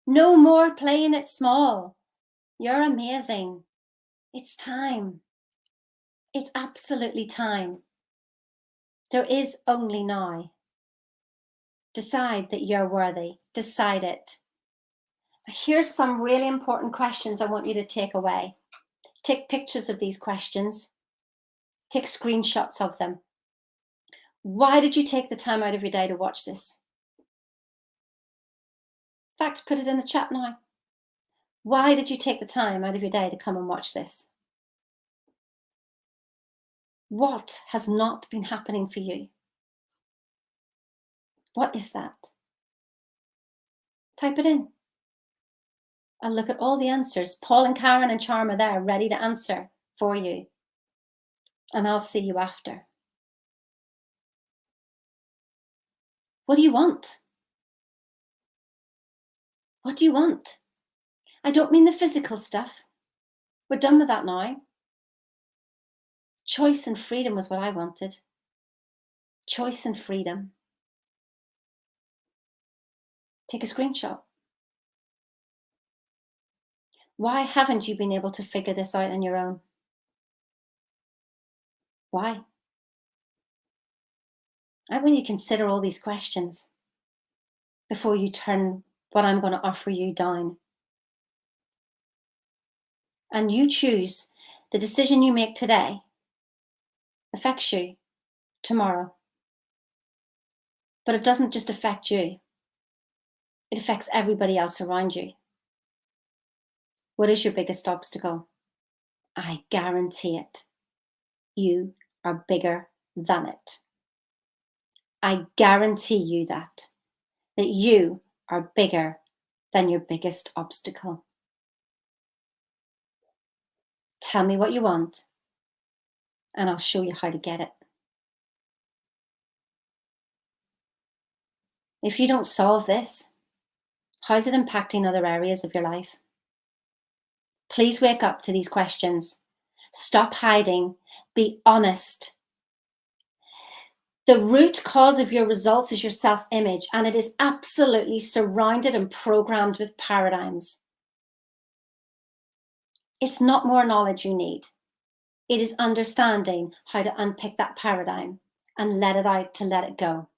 No more playing it small. You're amazing. It's time. It's absolutely time. There is only now. Decide that you're worthy. Decide it. Here's some really important questions I want you to take away. Take pictures of these questions. Take screenshots of them. Why did you take the time out of your day to watch this? In fact, put it in the chat now. Why did you take the time out of your day to come and watch this? What has not been happening for you? What is that? Type it in. I'll look at all the answers. Paul and Karen and Charm are there, ready to answer for you. And I'll see you after. What do you want? What do you want? I don't mean the physical stuff. We're done with that now. Choice and freedom was what I wanted. Choice and freedom. Take a screenshot. Why haven't you been able to figure this out on your own? Why? I want you to consider all these questions before you turn what I'm going to offer you down. And you choose. The decision you make today affects you tomorrow. But it doesn't just affect you. It affects everybody else around you. What is your biggest obstacle? I guarantee it. You are bigger than it. I guarantee you that you are bigger than your biggest obstacle. Tell me what you want, and I'll show you how to get it. If you don't solve this, how's it impacting other areas of your life? Please wake up to these questions. Stop hiding. Be honest. The root cause of your results is your self-image, and it is absolutely surrounded and programmed with paradigms. It's not more knowledge you need. It is understanding how to unpick that paradigm and let it out, to let it go.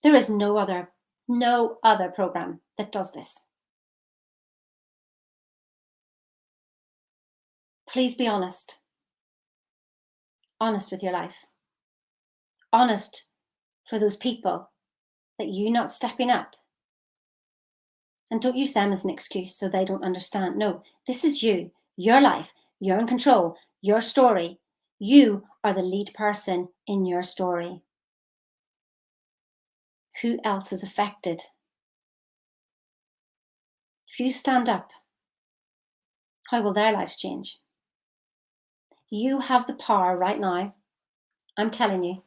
There is no other program that does this. Please be honest. Honest with your life. Honest for those people that you're not stepping up. And don't use them as an excuse so they don't understand. No, this is you, your life. You're in control, your story. You are the lead person in your story. Who else is affected? If you stand up, how will their lives change? You have the power right now. I'm telling you,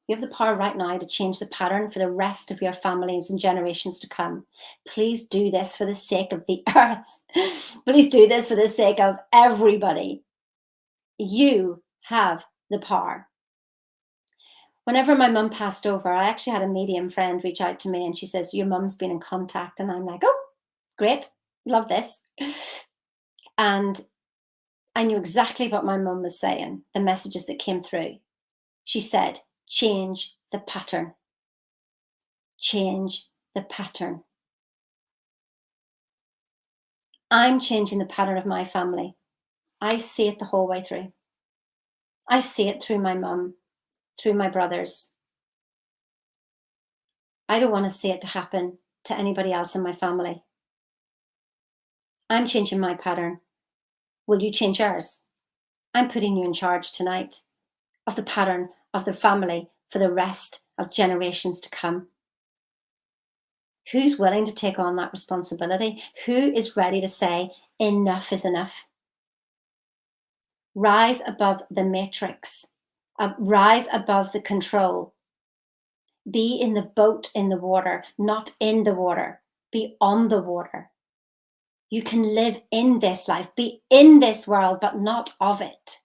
you have the power right now to change the pattern for the rest of your families and generations to come. Please do this for the sake of the earth. Please do this for the sake of everybody. You have the power. Whenever my mum passed over, I actually had a medium friend reach out to me, and she says, your mum's been in contact. And I'm like, oh, great. Love this. And I knew exactly what my mum was saying, the messages that came through. She said, change the pattern. Change the pattern. I'm changing the pattern of my family. I see it the whole way through. I see it through my mum, through my brothers. I don't want to see it to happen to anybody else in my family. I'm changing my pattern. Will you change yours? I'm putting you in charge tonight of the pattern of the family for the rest of generations to come. Who's willing to take on that responsibility? Who is ready to say, enough is enough? Rise above the matrix. Rise above the control. Be in the boat in the water, not in the water. Be on the water. You can live in this life, be in this world, but not of it.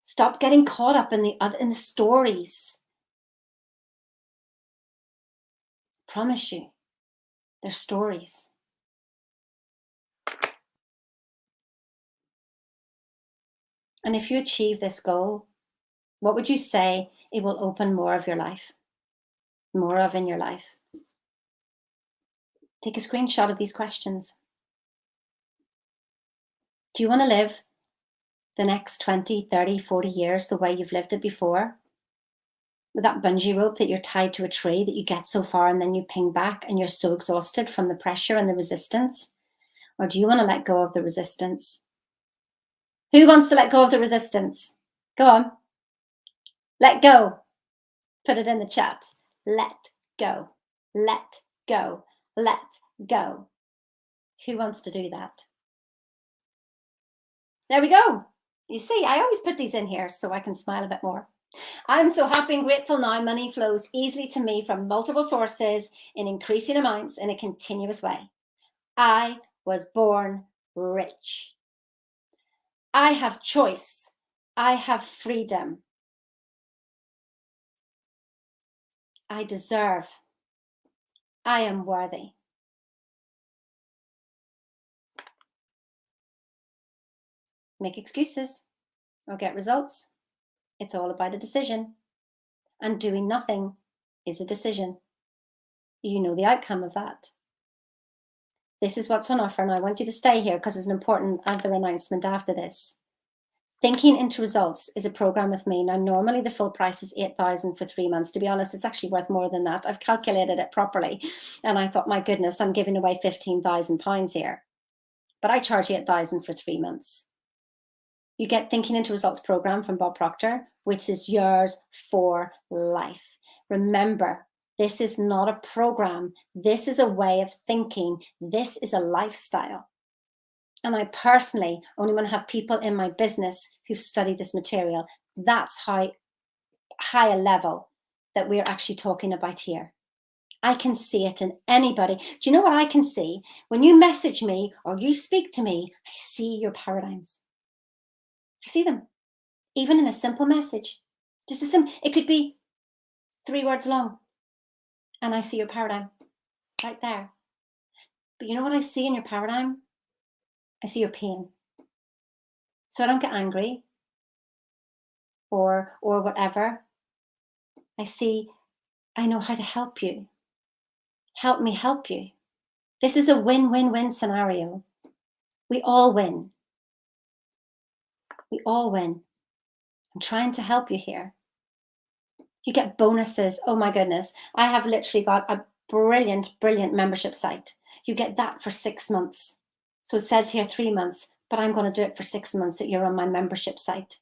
Stop getting caught up in the stories. I promise you, they're stories. And if you achieve this goal, what would you say it will open more of your life? More of in your life? Take a screenshot of these questions. Do you want to live the next 20, 30, 40 years the way you've lived it before? With that bungee rope that you're tied to a tree that you get so far and then you ping back and you're so exhausted from the pressure and the resistance? Or do you want to let go of the resistance? Who wants to let go of the resistance? Go on. Let go. Put it in the chat. Let go. Let go. Let go. Who wants to do that? There we go. You see, I always put these in here so I can smile a bit more. I'm so happy and grateful now. Money flows easily to me from multiple sources in increasing amounts in a continuous way. I was born rich. I have choice. I have freedom. I deserve. I am worthy. Make excuses or get results. It's all about a decision. And doing nothing is a decision. You know the outcome of that. This is what's on offer, and I want you to stay here because there's an important other announcement after this. Thinking into Results is a program with me. Now, normally the full price is $8,000 for 3 months. To be honest, it's actually worth more than that. I've calculated it properly, and I thought, my goodness, I'm giving away £15,000 here. But I charge $8,000 for 3 months. You get Thinking into Results program from Bob Proctor, which is yours for life. Remember, this is not a program. This is a way of thinking. This is a lifestyle. And I personally only want to have people in my business who've studied this material. That's how high a level that we're actually talking about here. I can see it in anybody. Do you know what I can see? When you message me or you speak to me, I see your paradigms. I see them. Even in a simple message. Just a simple, it could be 3 words long. And I see your paradigm right there. But you know what I see in your paradigm? I see your pain. So I don't get angry or whatever. I know how to help you. Help me help you. This is a win-win-win scenario. We all win. We all win. I'm trying to help you here. You get bonuses. Oh my goodness. I have literally got a brilliant membership site. You get that for 6 months. So it says here 3 months, but I'm going to do it for 6 months that you're on my membership site.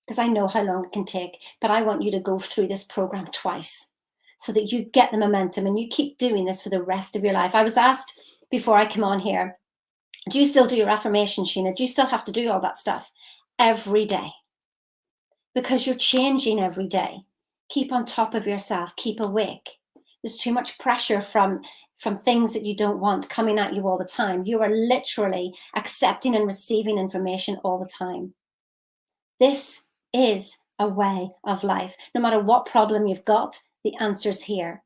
Because I know how long it can take, but I want you to go through this program twice so that you get the momentum and you keep doing this for the rest of your life. I was asked before I came on here, do you still do your affirmations, Sheena? Do you still have to do all that stuff? Every day. Because you're changing every day. Keep on top of yourself. Keep awake. There's too much pressure from things that you don't want coming at you all the time. You are literally accepting and receiving information all the time. This is a way of life. No matter what problem you've got, the answer's here.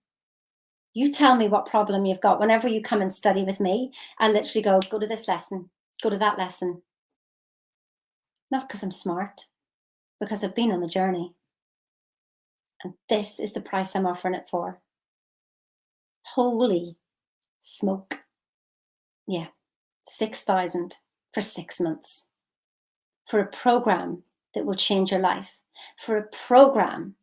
You tell me what problem you've got. Whenever you come and study with me, I literally go to this lesson. go to that lesson. Not because I'm smart, because I've been on the journey. And this is the price I'm offering it for. Holy smoke. Yeah, 6,000 for 6 months. For a program that will change your life. For a program.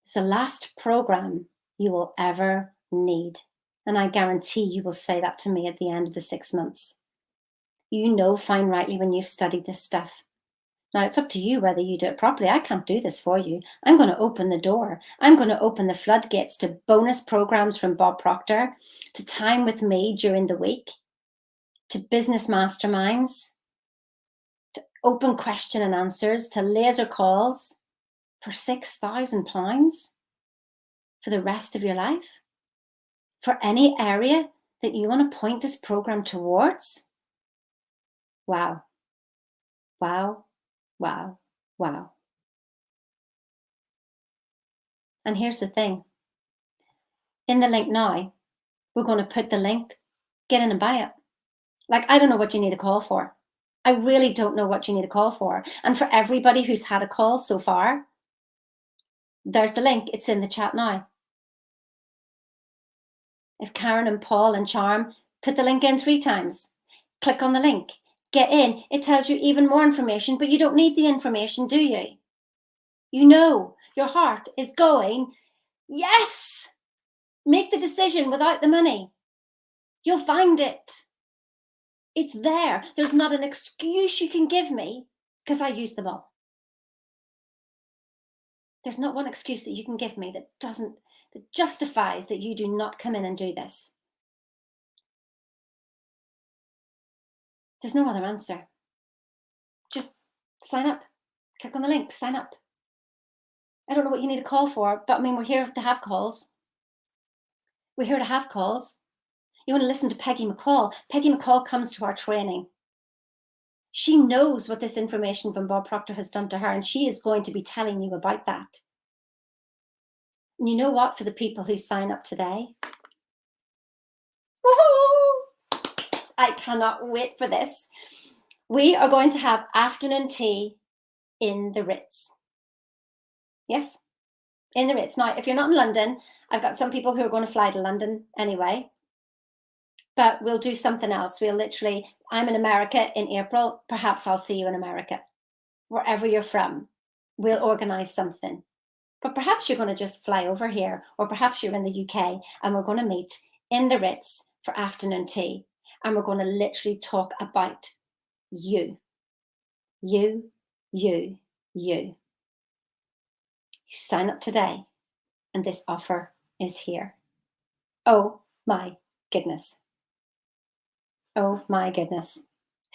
It's the last program you will ever need. And I guarantee you will say that to me at the end of the 6 months. You know fine rightly when you've studied this stuff. Now, it's up to you whether you do it properly. I can't do this for you. I'm going to open the door. I'm going to open the floodgates to bonus programs from Bob Proctor, to time with me during the week, to business masterminds, to open question and answers, to laser calls for £6,000 for the rest of your life, for any area that you want to point this program towards. Wow. Wow. Wow. Wow. And here's the thing. In the link now, we're going to put the link, get in and buy it. Like, I don't know what you need a call for. I really don't know what you need a call for. And for everybody who's had a call so far, there's the link. It's in the chat now. If Karen and Paul and Charm put the link in 3 times, click on the link, get in. It tells you even more information, but you don't need the information, do you? You know, your heart is going, yes, make the decision without the money. You'll find it. It's there. There's not an excuse you can give me because I use them all. There's not one excuse that you can give me that justifies that you do not come in and do this. There's no other answer. Just sign up. Click on the link, sign up. I don't know what you need a call for, but I mean, we're here to have calls. We're here to have calls. You want to listen to Peggy McCall. Peggy McCall comes to our training. She knows what this information from Bob Proctor has done to her, and she is going to be telling you about that. And you know what? For the people who sign up today, woohoo! I cannot wait for this. We are going to have afternoon tea in the Ritz. Yes, in the Ritz. Now, if you're not in London, I've got some people who are going to fly to London anyway. But we'll do something else. I'm in America in April. Perhaps I'll see you in America. Wherever you're from, we'll organise something. But perhaps you're going to just fly over here, or perhaps you're in the UK and we're going to meet in the Ritz for afternoon tea. And we're going to literally talk about you. You. You sign up today and this offer is here. Oh my goodness. Oh my goodness.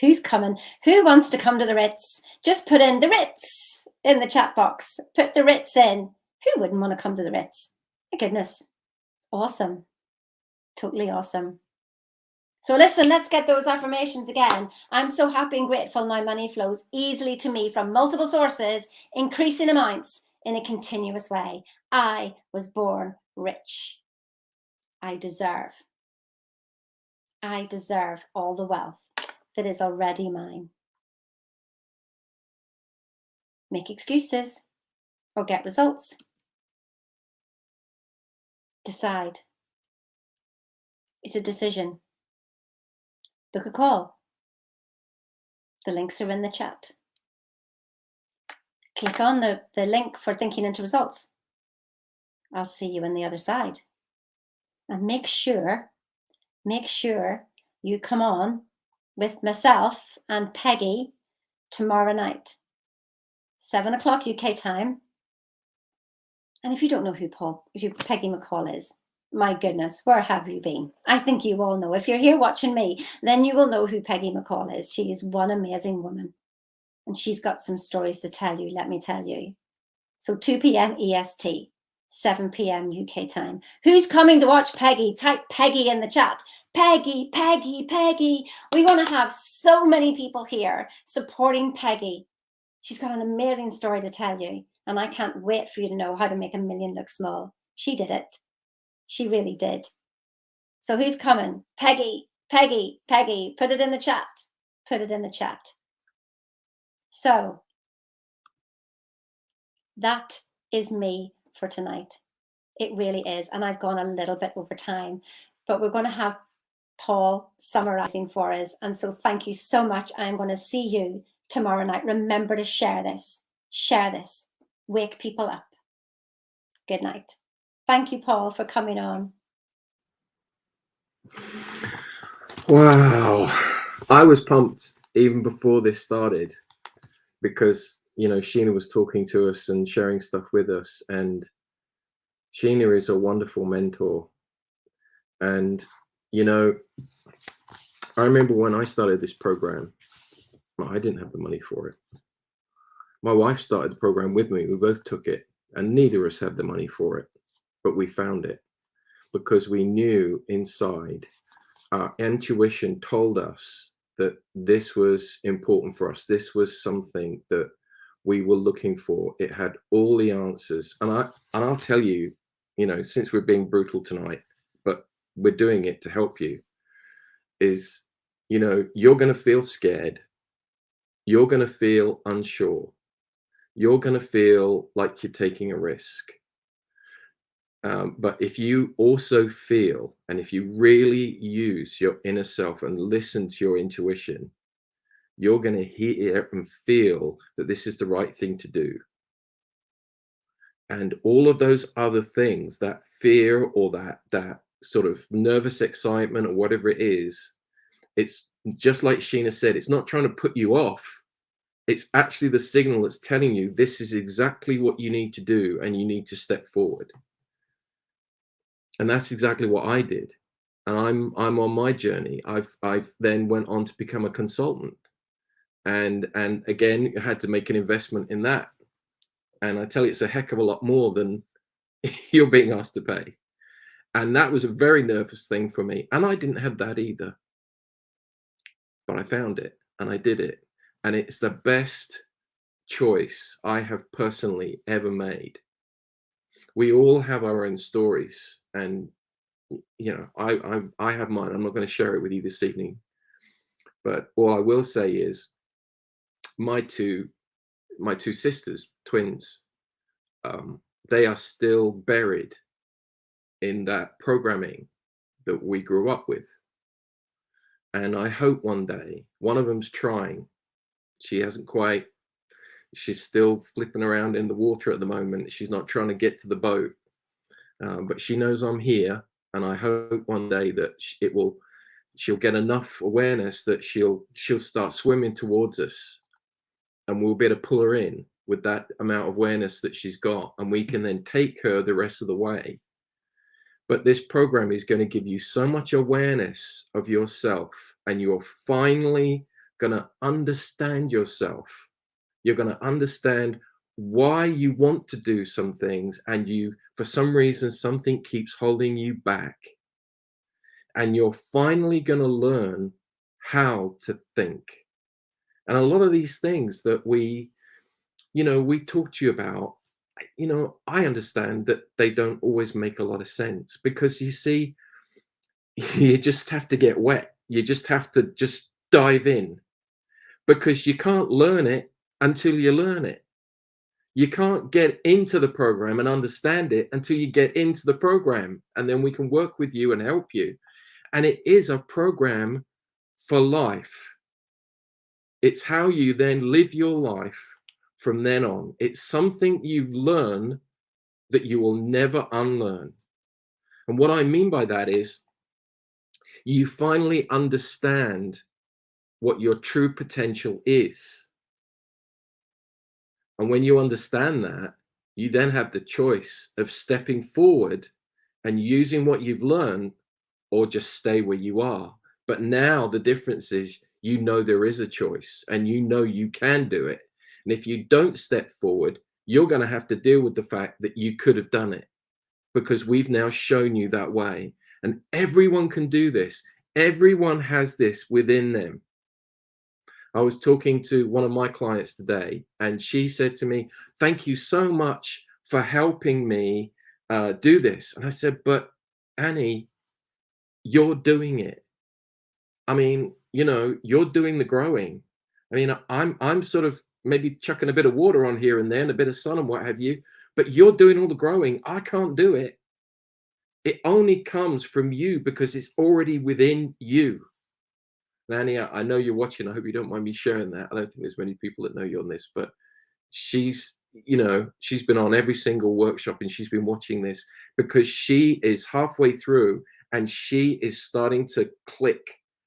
Who's coming? Who wants to come to the Ritz? Just put in the Ritz in the chat box. Put the Ritz in. Who wouldn't want to come to the Ritz? My goodness. It's awesome. Totally awesome. So listen, let's get those affirmations again. I'm so happy and grateful now money flows easily to me from multiple sources, increasing amounts in a continuous way. I was born rich. I deserve all the wealth that is already mine. Make excuses or get results. Decide. It's a decision. Book a call. The links are in the chat. Click on the link for Thinking into Results. I'll see you on the other side. And make sure you come on with myself and Peggy tomorrow night, 7 o'clock UK time. And if you don't know who Peggy McCall is, my goodness, where have you been? I think you all know. If you're here watching me, then you will know who Peggy McCall is. She is one amazing woman. And she's got some stories to tell you, let me tell you. So 2 p.m. EST, 7 p.m. UK time. Who's coming to watch Peggy? Type Peggy in the chat. Peggy, Peggy, Peggy. We want to have so many people here supporting Peggy. She's got an amazing story to tell you. And I can't wait for you to know how to make a million look small. She did it. She really did. So who's coming? Peggy. Peggy, put it in the chat. Put it in the chat. So that is me for tonight. It really is. And I've gone a little bit over time, but we're going to have Paul summarizing for us. And so thank you so much. I'm going to see you tomorrow night. Remember to share this. Share this. Wake people up. Good night. Thank you, Paul, for coming on. Wow. I was pumped even before this started because, you know, Sheena was talking to us and sharing stuff with us, and Sheena is a wonderful mentor. And, you know, I remember when I started this program, well, I didn't have the money for it. My wife started the program with me. We both took it, and neither of us had the money for it, but we found it because we knew inside, our intuition told us that this was important for us. This was something that we were looking for. It had all the answers. And I'll tell you, you know, since we're being brutal tonight, but we're doing it to help you, is, you know, you're going to feel scared. You're going to feel unsure. You're going to feel like you're taking a risk. But if you also feel, and if you really use your inner self and listen to your intuition, you're going to hear and feel that this is the right thing to do. And all of those other things, that fear or that sort of nervous excitement or whatever it is, it's just like Sheena said, it's not trying to put you off. It's actually the signal that's telling you this is exactly what you need to do and you need to step forward. And that's exactly what I did. And I'm on my journey. I've then went on to become a consultant. And again, I had to make an investment in that. And I tell you, it's a heck of a lot more than you're being asked to pay. And that was a very nervous thing for me. And I didn't have that either. But I found it and I did it. And it's the best choice I have personally ever made. We all have our own stories, and you know, I have mine. I'm not going to share it with you this evening, but all I will say is my two sisters, twins, they are still buried in that programming that we grew up with. And I hope one day, one of them's trying. She hasn't quite, she's still flipping around in the water at the moment. She's not trying to get to the boat, but she knows I'm here. And I hope one day that she'll get enough awareness that she'll start swimming towards us, and we'll be able to pull her in with that amount of awareness that she's got, and we can then take her the rest of the way. But this program is going to give you so much awareness of yourself, and you're finally going to understand yourself. You're going to understand why you want to do some things, and you, for some reason, something keeps holding you back. And you're finally going to learn how to think. And a lot of these things that we talk to you about, you know, I understand that they don't always make a lot of sense, because you see, you just have to get wet. You just have to just dive in, because you can't learn it until you learn it. You can't get into the program and understand it until you get into the program, and then we can work with you and help you. And it is a program for life. It's how you then live your life from then on. It's something you've learned that you will never unlearn. And what I mean by that is you finally understand what your true potential is. And when you understand that, you then have the choice of stepping forward and using what you've learned, or just stay where you are. But now the difference is, you know, there is a choice, and you know you can do it. And if you don't step forward, you're going to have to deal with the fact that you could have done it, because we've now shown you that way. And everyone can do this. Everyone has this within them. I was talking to one of my clients today, and she said to me, "Thank you so much for helping me do this." And I said, "But Annie, you're doing it. I mean, you know, you're doing the growing. I mean, I'm sort of maybe chucking a bit of water on here and there and a bit of sun and what have you, but you're doing all the growing. I can't do it. It only comes from you because it's already within you. Nanny, I know you're watching. I hope you don't mind me sharing that. I don't think there's many people that know you on this, but she's, you know, she's been on every single workshop and she's been watching this because she is halfway through and she is starting to click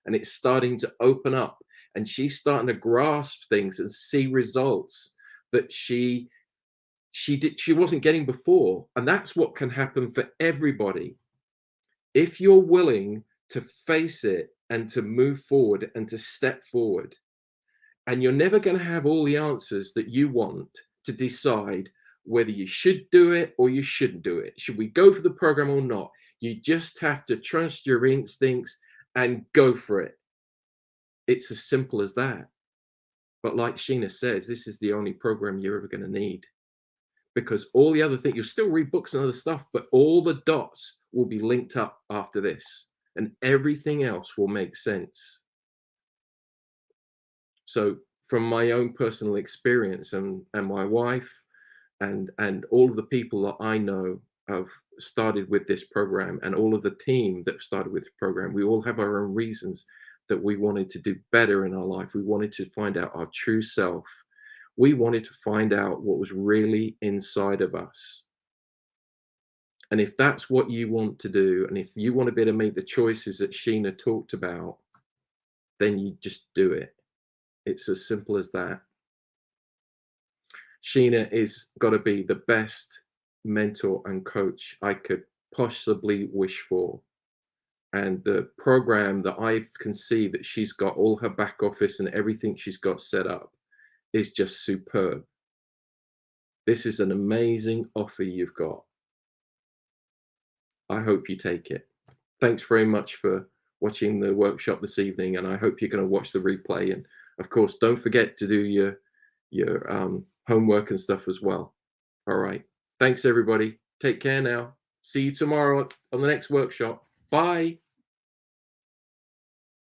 and it's starting to open up and she's starting to grasp things and see results that she wasn't getting before. And that's what can happen for everybody if you're willing to face it and to move forward and to step forward. And you're never going to have all the answers that you want to decide whether you should do it or you shouldn't do it. Should we go for the program or not? You just have to trust your instincts and go for it. It's as simple as that. But like Sheena says, this is the only program you're ever going to need, because all the other things, you'll still read books and other stuff, but all the dots will be linked up after this and everything else will make sense. So from my own personal experience and my wife and all of the people that I know have started with this program and all of the team that started with the program, we all have our own reasons that we wanted to do better in our life. We wanted to find out our true self. We wanted to find out what was really inside of us. And if that's what you want to do, and if you want to be able to make the choices that Sheena talked about, then you just do it. It's as simple as that. Sheena is got to be the best mentor and coach I could possibly wish for. And the program that I can see that she's got, all her back office and everything she's got set up, is just superb. This is an amazing offer you've got. I hope you take it. Thanks very much for watching the workshop this evening, and I hope you're going to watch the replay. And of course, don't forget to do your homework and stuff as well. All right. Thanks, everybody. Take care now. See you tomorrow on the next workshop. Bye.